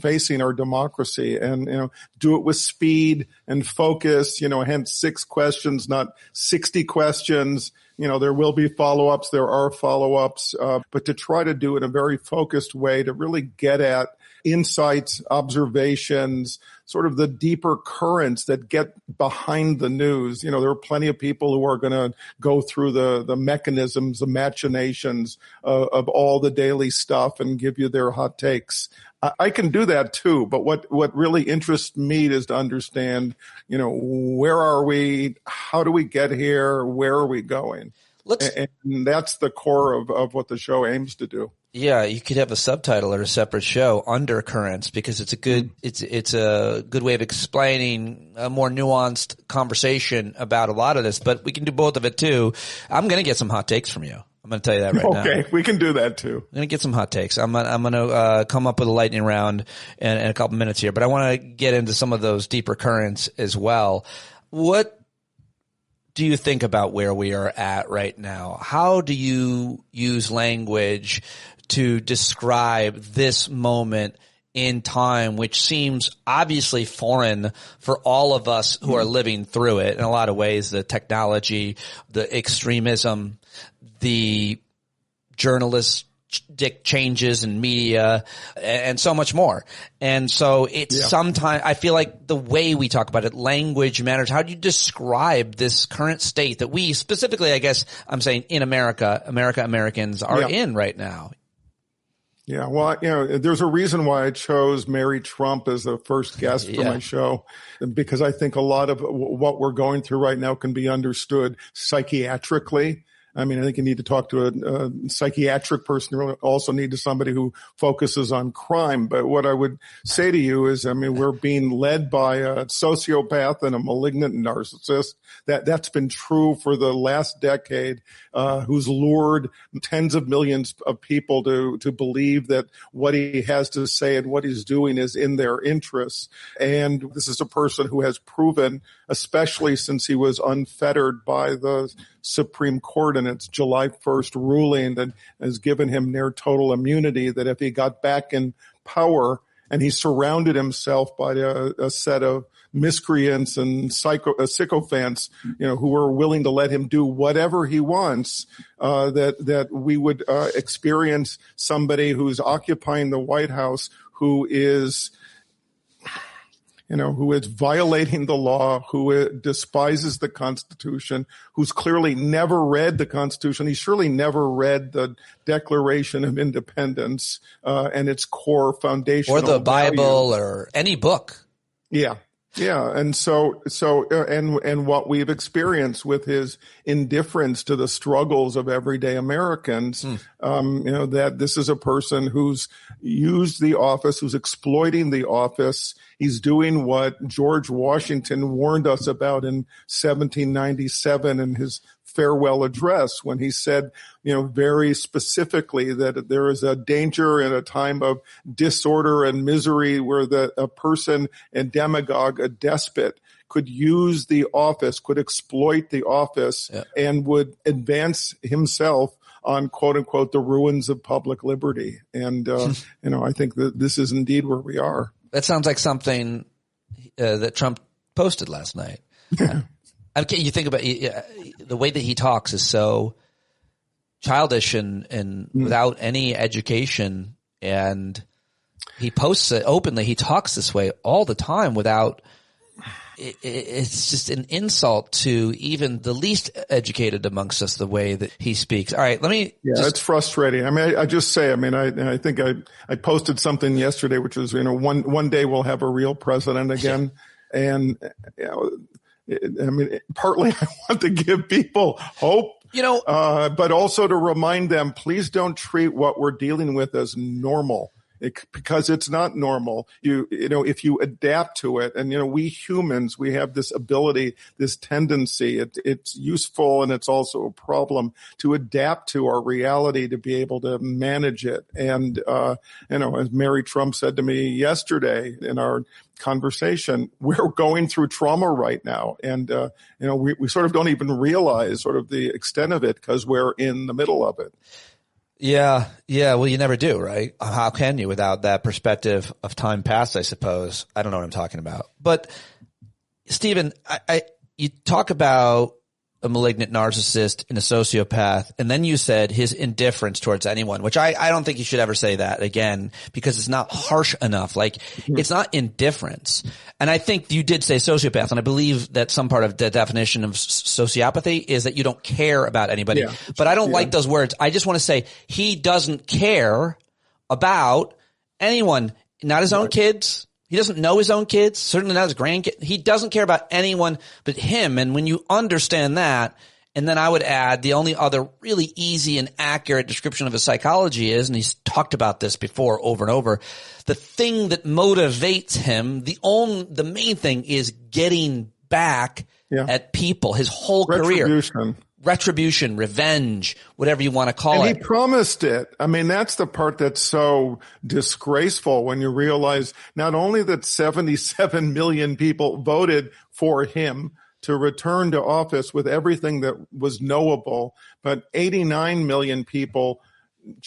facing our democracy, and, do it with speed and focus, hence 6 questions, not 60 questions. There will be follow-ups. There are follow-ups, but to try to do it in a very focused way to really get at insights, observations, sort of the deeper currents that get behind the news. There are plenty of people who are going to go through the mechanisms, the machinations of all the daily stuff and give you their hot takes. I can do that too, but what really interests me is to understand, where are we? How do we get here? Where are we going? And that's the core of what the show aims to do. Yeah, you could have a subtitle or a separate show, Undercurrents, because it's a good way of explaining a more nuanced conversation about a lot of this. But we can do both of it too. I'm going to get some hot takes from you. I'm going to tell you that right now. Okay, we can do that too. I'm going to get some hot takes. I'm going to come up with a lightning round in a couple minutes here, but I want to get into some of those deeper currents as well. What do you think about where we are at right now? How do you use language to describe this moment in time, which seems obviously foreign for all of us who are living through it in a lot of ways? The technology, the extremism, the journalistic changes in media, and so much more. And so it's sometimes, I feel like the way we talk about it, language matters. How do you describe this current state that we specifically, I guess I'm saying in Americans are in right now? Yeah, well, there's a reason why I chose Mary Trump as the first guest for my show, because I think a lot of what we're going through right now can be understood psychiatrically. I mean, I think you need to talk to a psychiatric person. You also need to somebody who focuses on crime. But what I would say to you is, I mean, we're being led by a sociopath and a malignant narcissist. That's been true for the last decade, who's lured tens of millions of people to believe that what he has to say and what he's doing is in their interests. And this is a person who has proven, especially since he was unfettered by the Supreme Court in its July 1st ruling that has given him near total immunity, that if he got back in power and he surrounded himself by a set of miscreants and sycophants, who were willing to let him do whatever he wants, that we would experience somebody who's occupying the White House who is violating the law, who despises the Constitution, who's clearly never read the Constitution. He's surely never read the Declaration of Independence and its core foundational or the Bible values. or any book. Yeah. Yeah. And and what we've experienced with his indifference to the struggles of everyday Americans, that this is a person who's used the office, who's exploiting the office. He's doing what George Washington warned us about in 1797 in his farewell address, when he said, very specifically that there is a danger in a time of disorder and misery where a person, a demagogue, a despot could use the office, could exploit the office, and would advance himself on, quote unquote, the ruins of public liberty. And, I think that this is indeed where we are. That sounds like something that Trump posted last night. You think about the way that he talks is so childish and without any education, and he posts it openly. He talks this way all the time without. It's just an insult to even the least educated amongst us, the way that he speaks. All right, it's frustrating. I mean, I think I posted something yesterday, which was, one day we'll have a real president again. And, partly I want to give people hope, but also to remind them, please don't treat what we're dealing with as normal. Because it's not normal. If you adapt to it, and we humans, we have this ability, this tendency. It's useful, and it's also a problem to adapt to our reality to be able to manage it. And as Mary Trump said to me yesterday in our conversation, we're going through trauma right now, and we sort of don't even realize sort of the extent of it because we're in the middle of it. Yeah. Well, you never do, right? How can you without that perspective of time past, I suppose? I don't know what I'm talking about. But, Stephen, you talk about a malignant narcissist and a sociopath, and then you said his indifference towards anyone, which I don't think you should ever say that again, because it's not harsh enough. Like, it's not indifference. And I think you did say sociopath, and I believe that some part of the definition of sociopathy is that you don't care about anybody. Yeah. But I don't like those words. I just want to say he doesn't care about anyone, not his own kids. He doesn't know his own kids, certainly not his grandkids. He doesn't care about anyone but him. And when you understand that, and then I would add the only other really easy and accurate description of his psychology is, and he's talked about this before over and over, the thing that motivates him, the main thing is getting back at people, his whole career. Retribution, revenge, whatever you want to call it. And he promised it. I mean, that's the part that's so disgraceful when you realize not only that 77 million people voted for him to return to office with everything that was knowable, but 89 million people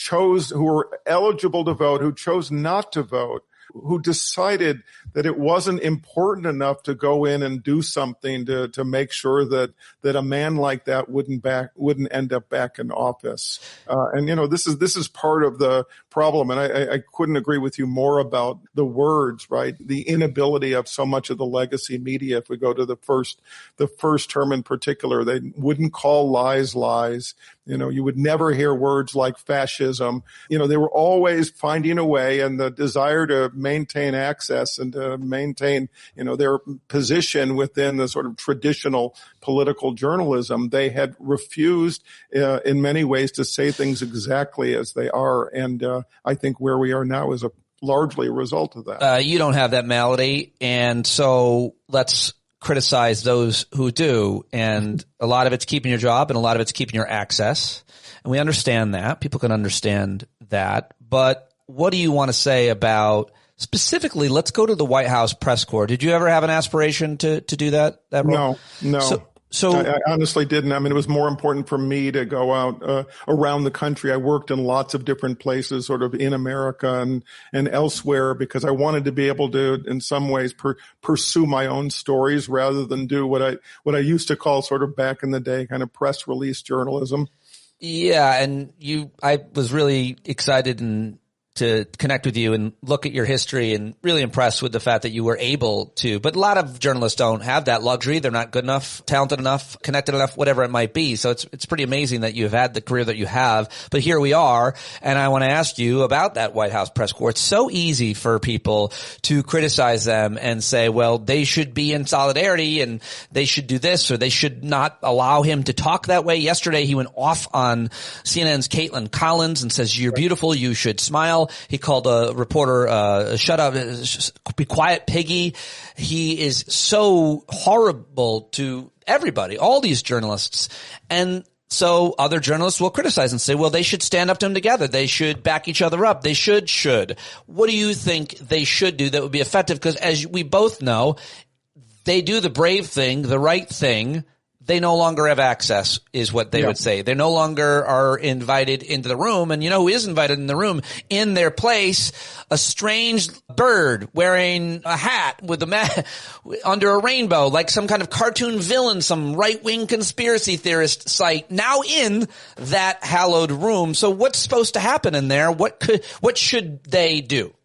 who were eligible to vote, who chose not to vote. who decided that it wasn't important enough to go in and do something to make sure that a man like that wouldn't end up back in office. And this is part of the problem. And I couldn't agree with you more about the words, right? The inability of so much of the legacy media. If we go to the first term in particular, they wouldn't call lies lies. You would never hear words like fascism. They were always finding a way, and the desire to maintain access and to maintain, their position within the sort of traditional political journalism. They had refused in many ways to say things exactly as they are. And I think where we are now is largely a result of that. You don't have that malady. And so let's criticize those who do. And a lot of it's keeping your job and a lot of it's keeping your access. And we understand that. People can understand that. But what do you want to say about specifically, let's go to the White House press corps. Did you ever have an aspiration to do that role? No. So I honestly didn't. I mean, it was more important for me to go out around the country. I worked in lots of different places, sort of in America and elsewhere, because I wanted to be able to, in some ways, pursue my own stories rather than do what I used to call sort of back in the day kind of press release journalism. Yeah, and I was really excited to connect with you and look at your history, and really impressed with the fact that you were able to. But a lot of journalists don't have that luxury. They're not good enough, talented enough, connected enough, whatever it might be. So it's pretty amazing that you've had the career that you have. But here we are, and I want to ask you about that White House press corps. It's so easy for people to criticize them and say, well, they should be in solidarity and they should do this, or they should not allow him to talk that way. Yesterday, he went off on CNN's Caitlin Collins and says, "You're beautiful. You should smile." He called a reporter, shut up, be quiet, piggy. He is so horrible to everybody, all these journalists. And so other journalists will criticize and say, well, they should stand up to him together. They should back each other up. They should. What do you think they should do that would be effective? Because as we both know, they do the brave thing, the right thing. They no longer have access, is what they would say. They no longer are invited into the room. And you know who is invited in the room? In their place, a strange bird wearing a hat with under a rainbow, like some kind of cartoon villain, some right-wing conspiracy theorist site, now in that hallowed room. So what's supposed to happen in there? What should they do?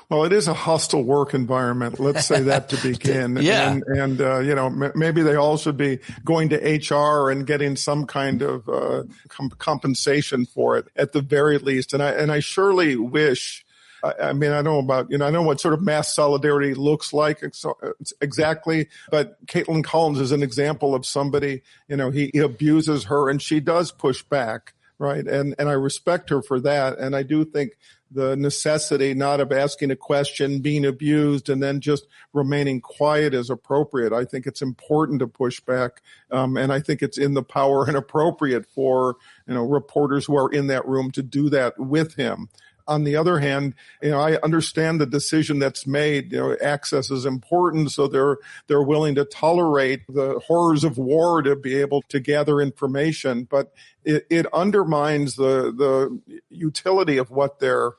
Well, it is a hostile work environment. Let's say that to begin. Yeah. And maybe they all should be going to HR and getting some kind of compensation for it at the very least. And I surely wish, I mean, I know what sort of mass solidarity looks like exactly, but Caitlin Collins is an example of somebody, he abuses her and she does push back, right? And I respect her for that. And I do think the necessity not of asking a question, being abused, and then just remaining quiet is appropriate. I think it's important to push back, and I think it's in the power and appropriate for reporters who are in that room to do that with him. On the other hand, I understand the decision that's made. Access is important, so they're willing to tolerate the horrors of war to be able to gather information. But it undermines the utility of what they're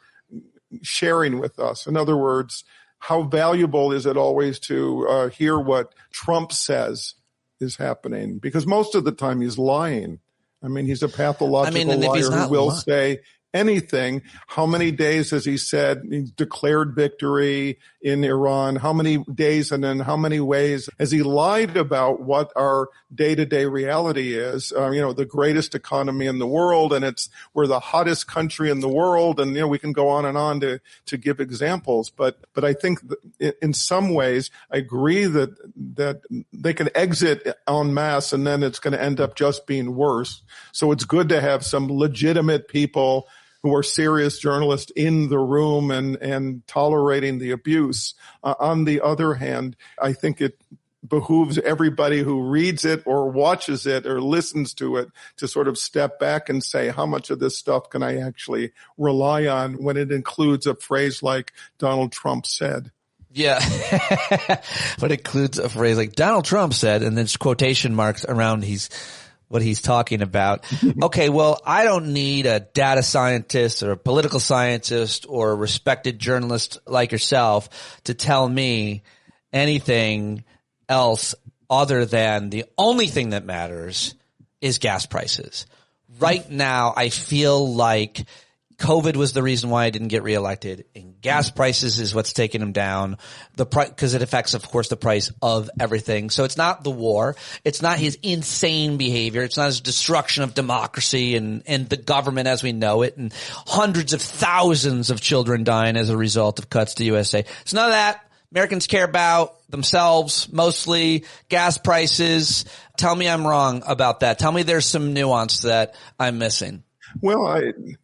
sharing with us. In other words, how valuable is it always to hear what Trump says is happening? Because most of the time he's lying. I mean, he's a pathological liar who will say anything. How many days has he said he's declared victory in Iran? How many days and in how many ways has he lied about what our day-to-day reality is? The greatest economy in the world, and we're the hottest country in the world, and we can go on and on to give examples. But I think in some ways I agree that they can exit en masse, and then it's going to end up just being worse. So it's good to have some legitimate people who are serious journalists in the room and tolerating the abuse. On the other hand, I think it behooves everybody who reads it or watches it or listens to it to sort of step back and say, how much of this stuff can I actually rely on when it includes a phrase like Donald Trump said? Yeah. But it includes a phrase like Donald Trump said, and then quotation marks around what he's talking about. Okay, well, I don't need a data scientist or a political scientist or a respected journalist like yourself to tell me anything else other than the only thing that matters is gas prices. Right now, I feel like COVID was the reason why I didn't get reelected, and gas prices is what's taking him down. The price, because it affects, of course, the price of everything. So it's not the war. It's not his insane behavior. It's not his destruction of democracy and the government as we know it, and hundreds of thousands of children dying as a result of cuts to USA. It's none of that. Americans care about themselves, mostly gas prices. Tell me I'm wrong about that. Tell me there's some nuance that I'm missing. Well,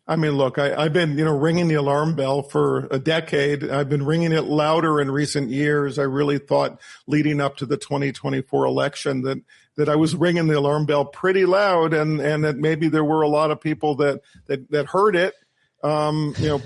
I mean, look, I've been, ringing the alarm bell for a decade. I've been ringing it louder in recent years. I really thought leading up to the 2024 election that I was ringing the alarm bell pretty loud, and that maybe there were a lot of people that heard it.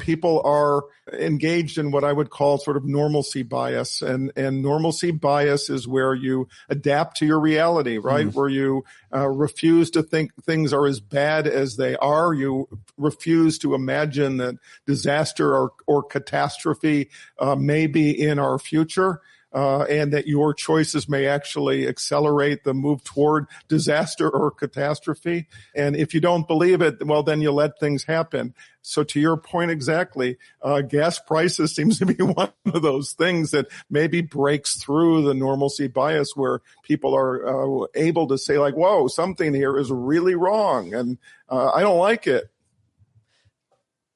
People are engaged in what I would call sort of normalcy bias, and normalcy bias is where you adapt to your reality, right? Where you refuse to think things are as bad as they are. You refuse to imagine that disaster or catastrophe may be in our future. And that your choices may actually accelerate the move toward disaster or catastrophe. And if you don't believe it, well, then you let things happen. So to your point exactly, gas prices seems to be one of those things that maybe breaks through the normalcy bias where people are able to say like, whoa, something here is really wrong, and I don't like it.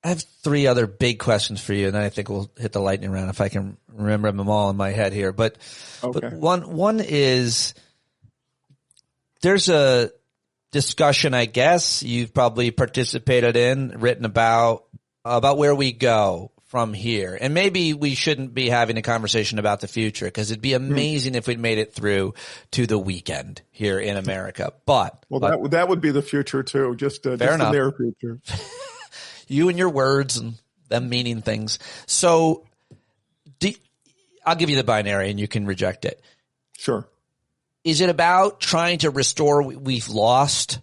I have three other big questions for you, and then I think we'll hit the lightning round if I can remember them all in my head here. But one is, there's a discussion, I guess, you've probably participated in, written about where we go from here. And maybe we shouldn't be having a conversation about the future, because it'd be amazing if we'd made it through to the weekend here in America. But that would be the future too, just the near future. You and your words and them meaning things. So I'll give you the binary and you can reject it. Sure. Is it about trying to restore what we've lost,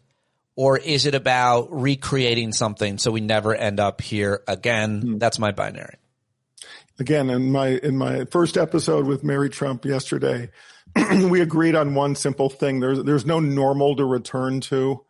or is it about recreating something so we never end up here again? That's my binary. Again, in my first episode with Mary Trump yesterday, we agreed on one simple thing. There's no normal to return to.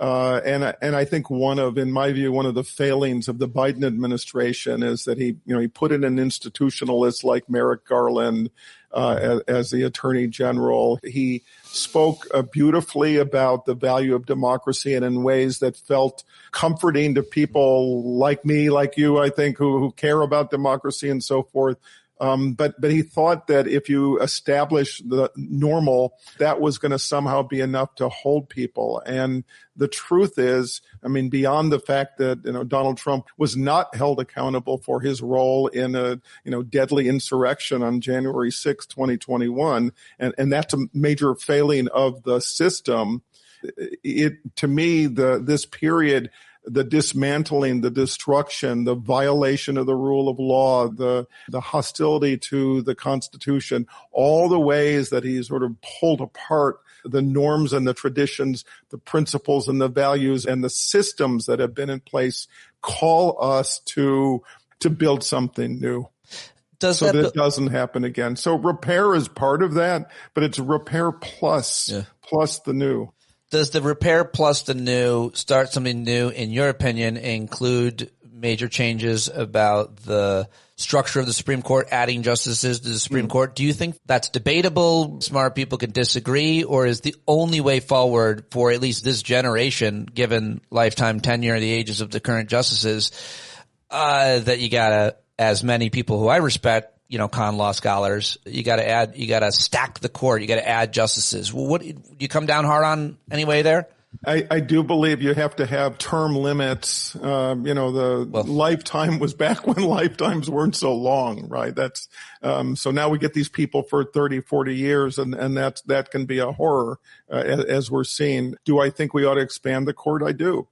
And I think in my view, one of the failings of the Biden administration is that he put in an institutionalist like Merrick Garland as the Attorney General. He spoke beautifully about the value of democracy, and in ways that felt comforting to people like me, like you, I think, who care about democracy and so forth. But he thought that if you establish the normal, that was going to somehow be enough to hold people. And the truth is, I mean, beyond the fact that, Donald Trump was not held accountable for his role in a, deadly insurrection on January 6, 2021, and that's a major failing of the system. To me, this period, the dismantling, the destruction, the violation of the rule of law, the hostility to the Constitution, all the ways that he sort of pulled apart the norms and the traditions, the principles and the values and the systems that have been in place, call us to build something new. That doesn't happen again. So repair is part of that, but it's repair plus the new. Does the repair plus the new start something new, in your opinion, include major changes about the structure of the Supreme Court, adding justices to the Supreme Court? Do you think that's debatable? Smart people can disagree, or is the only way forward for at least this generation, given lifetime tenure and the ages of the current justices, that you gotta, as many people who I respect, con law scholars, you gotta stack the court, you gotta add justices. What do you come down hard on anyway there? I do believe you have to have term limits. Lifetime was back when lifetimes weren't so long, right? That's, so now we get these people for 30, 40 years, and that can be a horror, as we're seeing. Do I think we ought to expand the court? I do.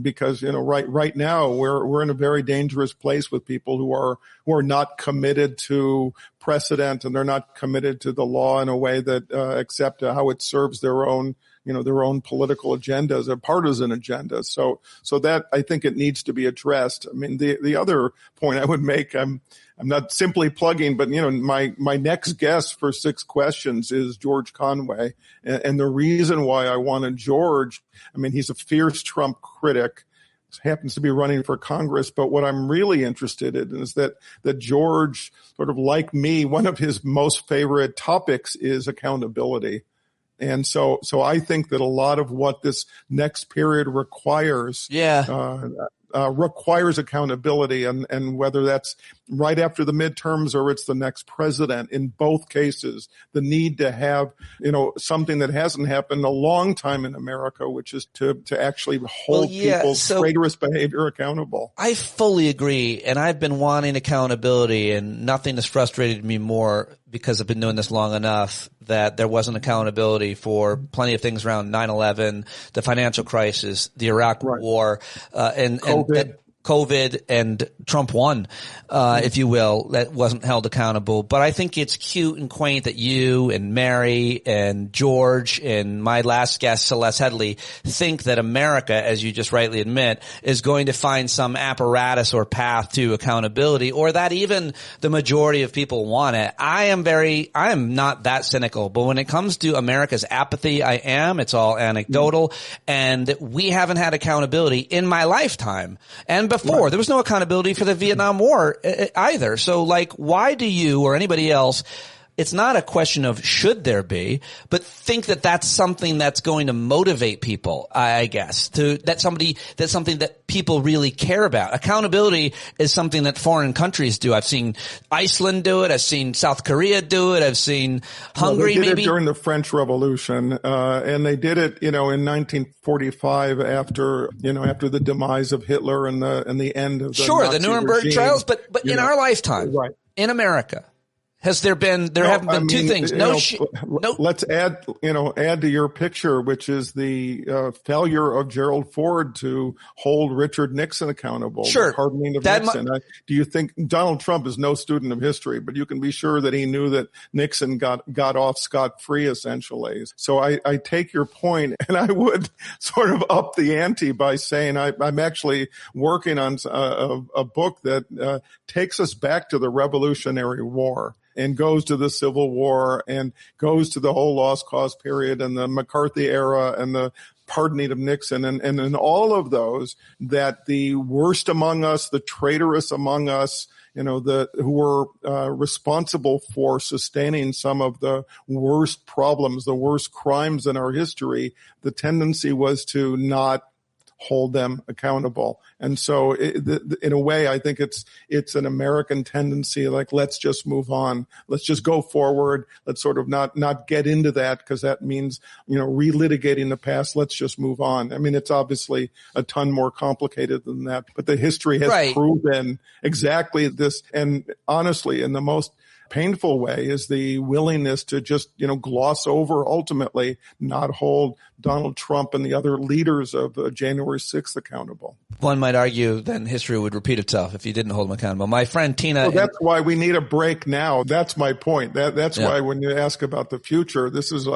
Because, right now we're in a very dangerous place with people who are not committed to precedent, and they're not committed to the law in a way that, except how it serves their own their own political agendas or partisan agendas. So that, I think it needs to be addressed. I mean, the other point I would make, I'm not simply plugging, but my next guest for 6 questions is George Conway. And the reason why I wanted George, I mean, he's a fierce Trump critic, happens to be running for Congress. But what I'm really interested in is that George, sort of like me, one of his most favorite topics is accountability. And so I think that a lot of what this next period requires, requires accountability, and whether that's right after the midterms or it's the next president, in both cases, the need to have, something that hasn't happened a long time in America, which is to actually hold people's traitorous behavior accountable. I fully agree. And I've been wanting accountability, and nothing has frustrated me more, because I've been doing this long enough, that there wasn't accountability for plenty of things around 9/11, the financial crisis, the Iraq War, and COVID and Trump won, if you will, that wasn't held accountable. But I think it's cute and quaint that you and Mary and George and my last guest, Celeste Headley, think that America, as you just rightly admit, is going to find some apparatus or path to accountability, or that even the majority of people want it. I am not that cynical, but when it comes to America's apathy, I am. It's all anecdotal, and we haven't had accountability in my lifetime. And before, there was no accountability for the Vietnam War either. So, why do you or anybody else, it's not a question of should there be, but think that that's something that's going to motivate people, I guess, that's something that people really care about. Accountability is something that foreign countries do. I've seen Iceland do it. I've seen South Korea do it. I've seen Hungary, they did maybe. It during the French Revolution, and they did it, in 1945 after the demise of Hitler and the end of the Nazi the Nuremberg regime. trials, but in our lifetime, in America, haven't been two things. Let's add to your picture, which is the failure of Gerald Ford to hold Richard Nixon accountable. Sure. The pardoning of Nixon. Do you think Donald Trump is no student of history, but you can be sure that he knew that Nixon got off scot-free, essentially. So I take your point, and I would sort of up the ante by saying I'm actually working on a book that takes us back to the Revolutionary War, and goes to the Civil War, and goes to the whole lost cause period and the McCarthy era and the pardoning of Nixon, and in all of those, that the worst among us, the traitorous among us, who were responsible for sustaining some of the worst problems, the worst crimes in our history, the tendency was to not hold them accountable. And so in a way, I think it's an American tendency, let's just move on. Let's just go forward. Let's sort of not get into that, because that means, relitigating the past. Let's just move on. I mean, it's obviously a ton more complicated than that, but the history has proven exactly this. And honestly, in the most painful way is the willingness to just, gloss over, ultimately not hold Donald Trump and the other leaders of January 6th accountable. One might argue then history would repeat itself if you didn't hold them accountable. My friend Tina. Well, that's why we need a break now. That's my point. That's why when you ask about the future, this is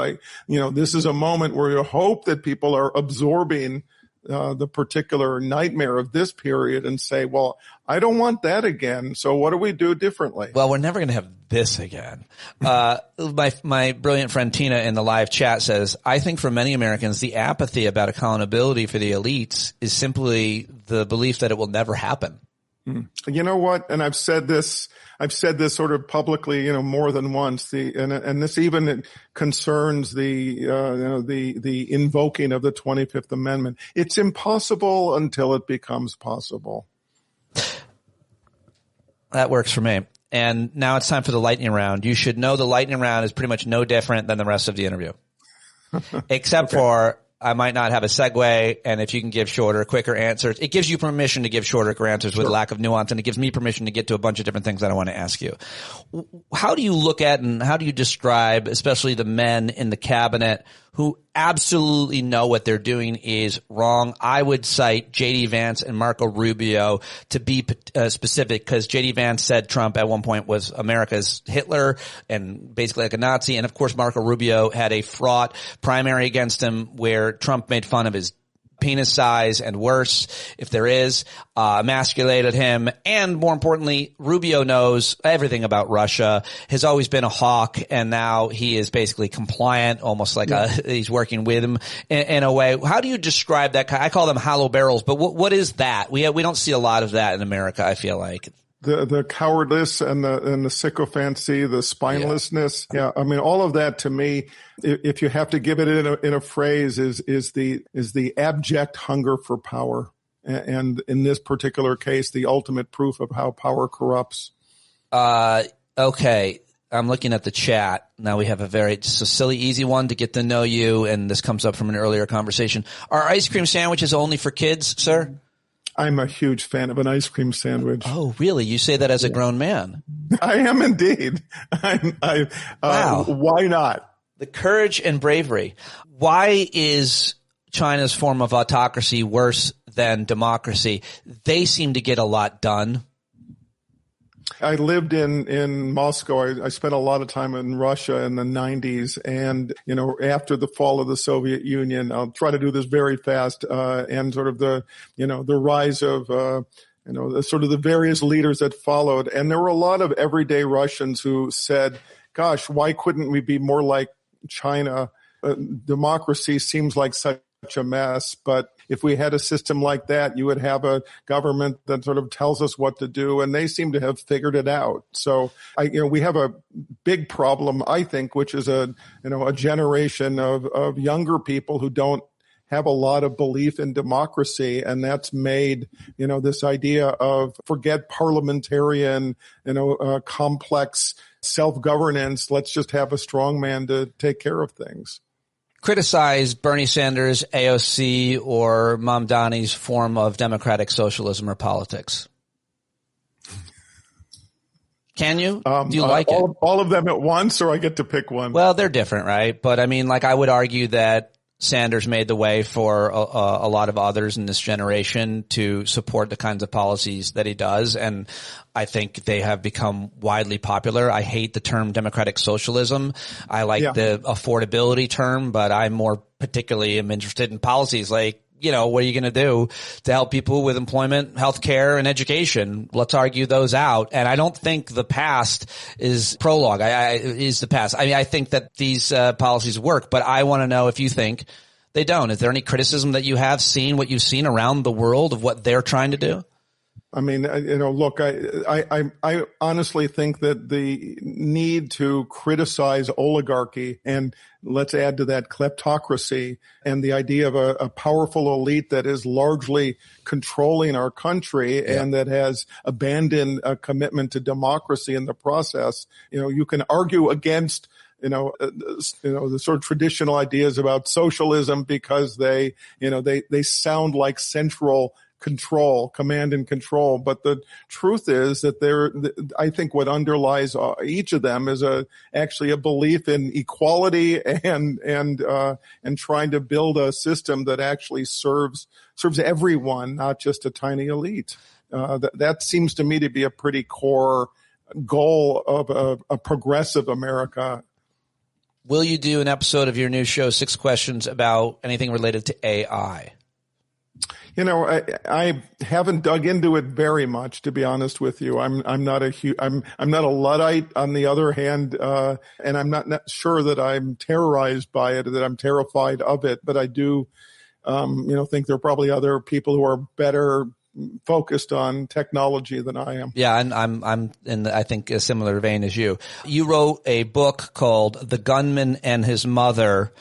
this is a moment where you hope that people are absorbing the particular nightmare of this period and say, well, I don't want that again. So what do we do differently? Well, we're never going to have this again. My brilliant friend Tina in the live chat says, I think for many Americans, the apathy about accountability for the elites is simply the belief that it will never happen. You know what? And I've said this sort of publicly, more than once. And this even concerns the invoking of the 25th Amendment. It's impossible until it becomes possible. That works for me. And now it's time for the lightning round. You should know the lightning round is pretty much no different than the rest of the interview, except for I might not have a segue, and if you can give shorter, quicker answers, it gives you permission to give shorter answers with lack of nuance, and it gives me permission to get to a bunch of different things that I want to ask you. How do you look at and how do you describe, especially the men in the cabinet who absolutely know what they're doing is wrong. I would cite J.D. Vance and Marco Rubio to be specific, because J.D. Vance said Trump at one point was America's Hitler and basically like a Nazi. And of course, Marco Rubio had a fraught primary against him where Trump made fun of his penis size and worse, if there is, emasculated him. And more importantly, Rubio knows everything about Russia, has always been a hawk, and now he is basically compliant, almost like he's working with him in a way. How do you describe that? I call them hollow barrels, but what is that? We don't see a lot of that in America, I feel like. The cowardice and the sycophancy, the spinelessness. Yeah. I mean, all of that to me, if you have to give it in a phrase, is the abject hunger for power. And in this particular case, the ultimate proof of how power corrupts. Okay. I'm looking at the chat. Now we have a silly, easy one to get to know you. And this comes up from an earlier conversation. Are ice cream sandwiches only for kids, sir? I'm a huge fan of an ice cream sandwich. Oh, really? You say that as a grown man? I am indeed. Wow. Why not? The courage and bravery. Why is China's form of autocracy worse than democracy? They seem to get a lot done. I lived in Moscow. I spent a lot of time in Russia in the 90s. And, after the fall of the Soviet Union, I'll try to do this very fast, and sort of the rise of, sort of the various leaders that followed. And there were a lot of everyday Russians who said, gosh, why couldn't we be more like China? Democracy seems like such a mess, but if we had a system like that, you would have a government that sort of tells us what to do, and they seem to have figured it out. So, we have a big problem, I think, which is a generation of younger people who don't have a lot of belief in democracy, and that's made, this idea of forget parliamentarian, complex self-governance. Let's just have a strong man to take care of things. Criticize Bernie Sanders, AOC, or Mamdani's form of democratic socialism or politics. Can you? Do you like it? All of them at once, or I get to pick one? Well, they're different, right? But I mean, I would argue that Sanders made the way for a lot of others in this generation to support the kinds of policies that he does. And I think they have become widely popular. I hate the term democratic socialism. I like the affordability term, but I more particularly am interested in policies like, what are you going to do to help people with employment, healthcare, and education? Let's argue those out. And I don't think the past is prologue. Is the past. I think that these policies work, but I want to know if you think they don't. Is there any criticism that you have seen, what you've seen around the world of what they're trying to do? I mean, look, I honestly think that the need to criticize oligarchy, and let's add to that kleptocracy, and the idea of a powerful elite that is largely controlling our country and that has abandoned a commitment to democracy in the process. You can argue against the sort of traditional ideas about socialism because they sound like central control, command and control. But the truth is that I think what underlies each of them is actually a belief in equality and trying to build a system that actually serves everyone, not just a tiny elite. That seems to me to be a pretty core goal of a progressive America. Will you do an episode of your new show, 6 Questions, about anything related to AI? I haven't dug into it very much, to be honest with you. I'm not a Luddite on the other hand, and I'm not sure that I'm terrorized by it, or that I'm terrified of it. But I do, think there are probably other people who are better focused on technology than I am. Yeah, and I'm in I think a similar vein as you. You wrote a book called The Gunman and His Mother.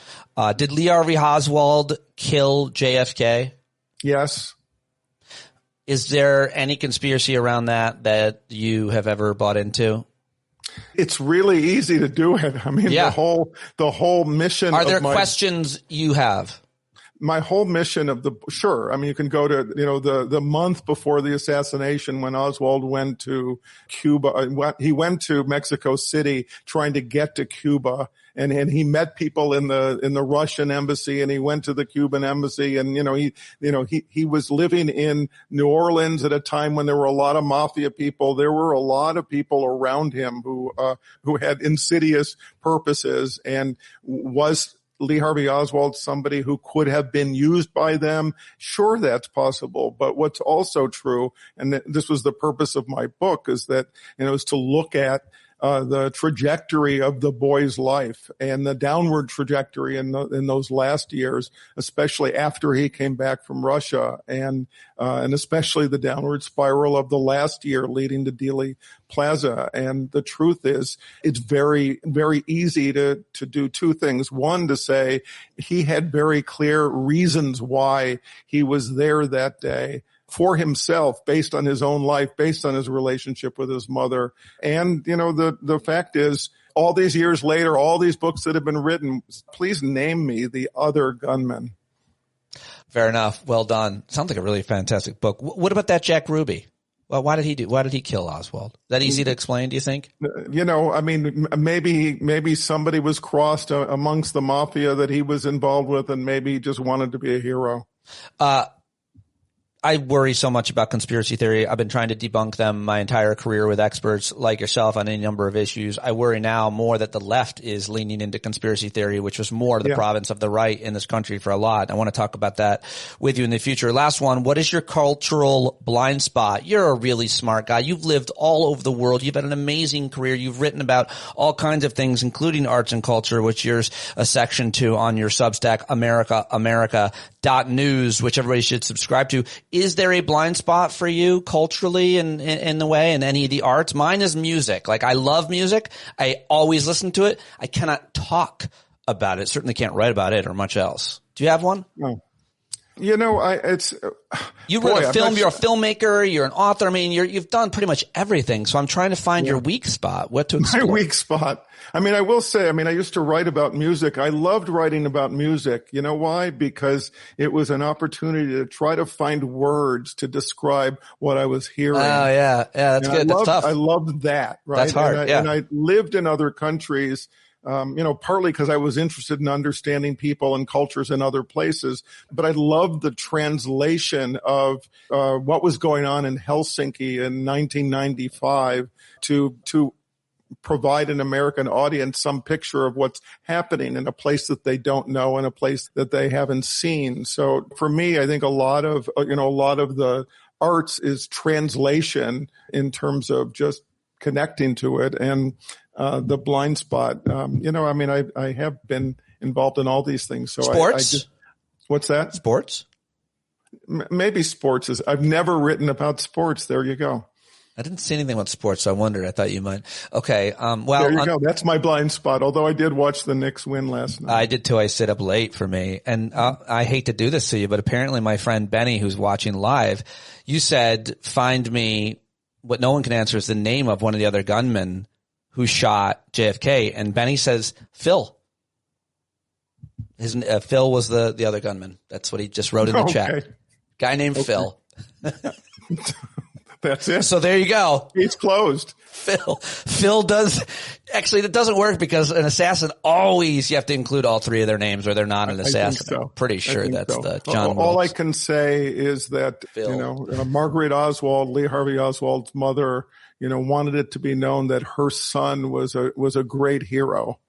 Did Lee Harvey Oswald kill JFK? Yes. Is there any conspiracy around that you have ever bought into? It's really easy to do it. I mean, the whole mission. Are there questions you have? My whole mission sure. I mean, you can go to, the month before the assassination when Oswald went to Cuba. He went to Mexico City trying to get to Cuba. and he met people in the Russian embassy, and he went to the Cuban embassy, and he was living in New Orleans at a time when there were a lot of mafia people. There were a lot of people around him who had insidious purposes, and was Lee Harvey Oswald somebody who could have been used by them? Sure, that's possible. But what's also true, and this was the purpose of my book, is that, is to look at the trajectory of the boy's life and the downward trajectory in those last years, especially after he came back from Russia, and especially the downward spiral of the last year leading to Dealey Plaza. And the truth is, it's very, very easy to do two things. One, to say he had very clear reasons why he was there that day, for himself, based on his own life, based on his relationship with his mother. And, the fact is, all these years later, all these books that have been written, please name me the other gunman. Fair enough. Well done. Sounds like a really fantastic book. What about that Jack Ruby? Well, why did he kill Oswald? Is that easy to explain, do you think? Maybe somebody was crossed amongst the mafia that he was involved with, and maybe he just wanted to be a hero. I worry so much about conspiracy theory. I've been trying to debunk them my entire career with experts like yourself on any number of issues. I worry now more that the left is leaning into conspiracy theory, which was more the province of the right in this country for a lot. I want to talk about that with you in the future. Last one. What is your cultural blind spot? You're a really smart guy. You've lived all over the world. You've had an amazing career. You've written about all kinds of things, including arts and culture, which there's a section to on your Substack, America.news, which everybody should subscribe to. Is there a blind spot for you culturally in the way, in any of the arts? Mine is music. Like, I love music. I always listen to it. I cannot talk about it. Certainly can't write about it or much else. Do you have one? No. You wrote a film. You're a filmmaker. You're an author. I mean, you've done pretty much everything. So I'm trying to find your weak spot. What to explore. My weak spot. I will say, I used to write about music. I loved writing about music. You know why? Because it was an opportunity to try to find words to describe what I was hearing. Oh, yeah. Yeah, that's good. That's tough. I loved that. Right. That's hard. And I lived in other countries. Partly because I was interested in understanding people and cultures in other places, but I loved the translation of what was going on in Helsinki in 1995 to provide an American audience some picture of what's happening in a place that they don't know, in a place that they haven't seen. So for me, I think a lot of the arts is translation in terms of just connecting to it. And the blind spot, I have been involved in all these things. So sports? What's that? Sports? Maybe sports is, I've never written about sports. There you go. I didn't see anything about sports, so I wondered. I thought you might. Okay. There you go. That's my blind spot. Although I did watch the Knicks win last night. I did too. I stayed up late for me. And I hate to do this to you, but apparently my friend Benny, who's watching live, you said, find me, what no one can answer is the name of one of the other gunmen who shot JFK. And Benny says, Phil. Phil was the other gunman. That's what he just wrote in the chat. Guy named Phil. That's it. So there you go. It's closed. Phil does. Actually, that doesn't work because an assassin always, you have to include all three of their names or they're not an assassin. So. I'm pretty sure that's so. The John All Wilkes. I can say is that, Margaret Oswald, Lee Harvey Oswald's mother, wanted it to be known that her son was a great hero.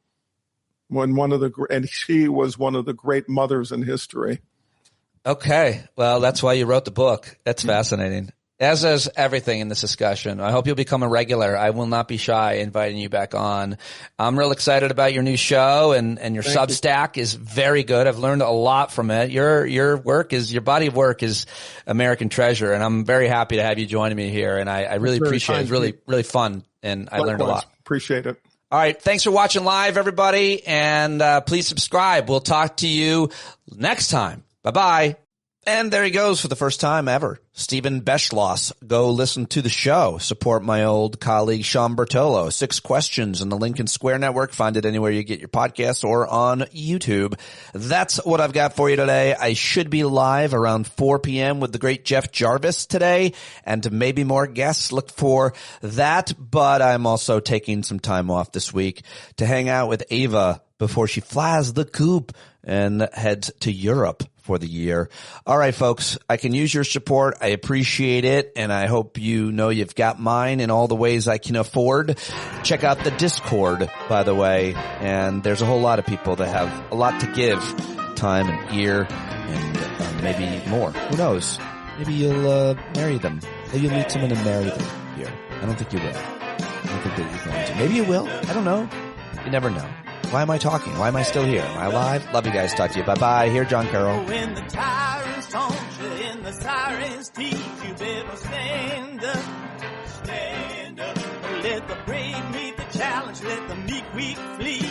And she was one of the great mothers in history. Okay. Well, that's why you wrote the book. That's fascinating. As is everything in this discussion. I hope you'll become a regular. I will not be shy inviting you back on. I'm real excited about your new show and your Substack is very good. I've learned a lot from it. Your body of work is American treasure, and I'm very happy to have you joining me here. And I really appreciate it. It's really, really fun, and I learned a lot. Appreciate it. All right. Thanks for watching live, everybody. And please subscribe. We'll talk to you next time. Bye-bye. And there he goes for the first time ever. Stephen Beschloss. Go listen to the show. Support my old colleague Sean Bertolo. 6 Questions in the Lincoln Square Network. Find it anywhere you get your podcasts or on YouTube. That's what I've got for you today. I should be live around 4 p.m. with the great Jeff Jarvis today, and maybe more guests. Look for that. But I'm also taking some time off this week to hang out with Ava before she flies the coop and heads to Europe for the year. All right, folks, I can use your support. I appreciate it, and I hope you know you've got mine in all the ways I can afford. Check out the Discord, by the way, and there's a whole lot of people that have a lot to give, time and ear, and maybe more. Who knows? Maybe you'll marry them. Maybe you'll meet someone and marry them here. I don't think you will. I don't think that you're going to. Maybe you will. I don't know. You never know. Why am I talking? Why am I still here? Am I alive? Love you guys. Talk to you. Bye-bye. Here, John Carroll. When the tyrants taunt you in the siren's teeth, you better stand up. Stand up. Let the brave meet the challenge. Let the weak flee.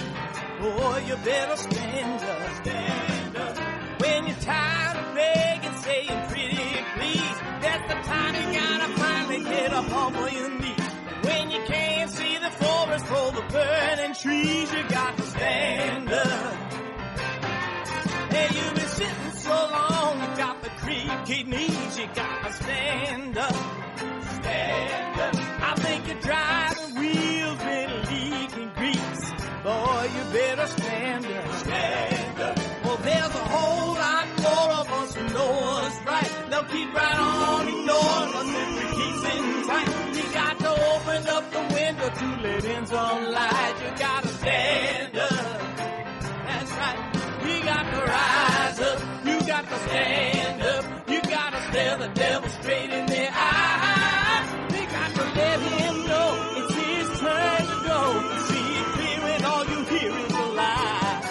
Oh, you better stand up. Stand up. When you're tired of begging, saying pretty please, that's the time you gotta finally get up off of your knees. When you can't see the forest for the burning trees, you got to stand up. Hey, you've been sitting so long, you got the creaky knees, you got to stand up. Stand up. I think you're driving wheels with leaking grease. Boy, you better stand up. Stand up. Well, there's a whole lot more of us who know what's right. They'll keep right on ignoring us if we keep sitting tight. You got to open up the window to let in some light. You got to stand up. That's right. We got to rise up. You got to stand up. You got to stare the devil straight in the eye. We got to let him know it's his turn to go. See it clear when all you hear is a lie.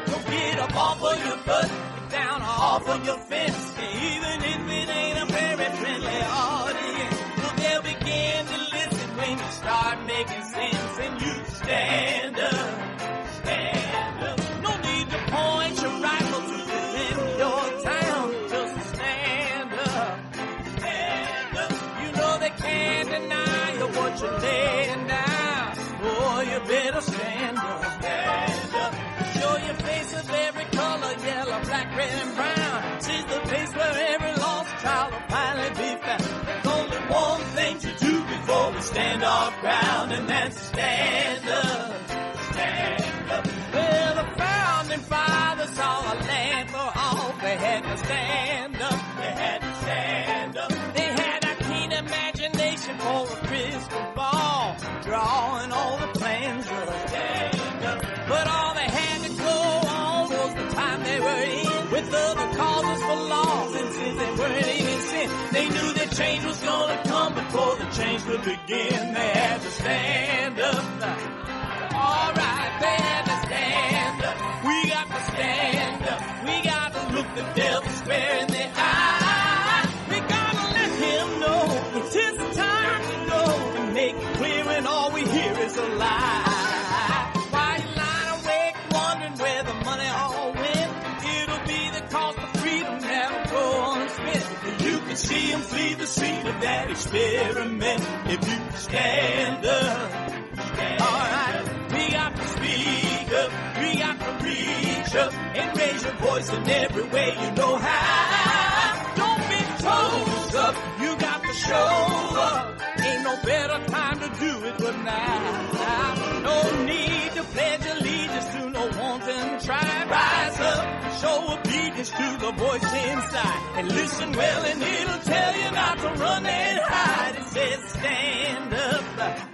Don't get up off of your butt, get down off of your fence. Even if it ain't a very friendly audience, well, they'll begin to listen when you start making sense. And you stand up. Stand up. No need to point your rifle to defend your town. Just stand up. Stand up. You know they can't deny you what you're laying down. Boy, you better stand up. Stand up. Show your face of every color, yellow, black, red, and brown. She's the place where every lost child will finally be found. There's only one thing to do before we stand our ground, and that's stand up. Stand up. Well, the founding fathers saw a land for all. They had to stand up. They had to stand up. They had a keen imagination for a crystal ball, drawing all the plans of stand up. But all they had to go on was the time they were in, with other causes for laws, and since they weren't even sin, they knew that change was gonna come before the change could begin. They had to stand up. All right, they had to stand up. We got to stand up. We got to look the devil square in the eye. We gotta let him know it's his time to go, and make it clear when all we hear is a lie. Why you lying awake wondering where the money all went? It'll be the cost of freedom that'll go unspent. You can see him flee the scene of that experiment if you stand up. Alright, we got to speak up, we got to reach up, and raise your voice in every way you know how. Don't be toes up, you got to show up. Ain't no better time to do it but now. No need to pledge allegiance to no wanton tribe. Rise up, show obedience to the voice inside, and listen well and it'll tell you not to run and hide. It says stand up.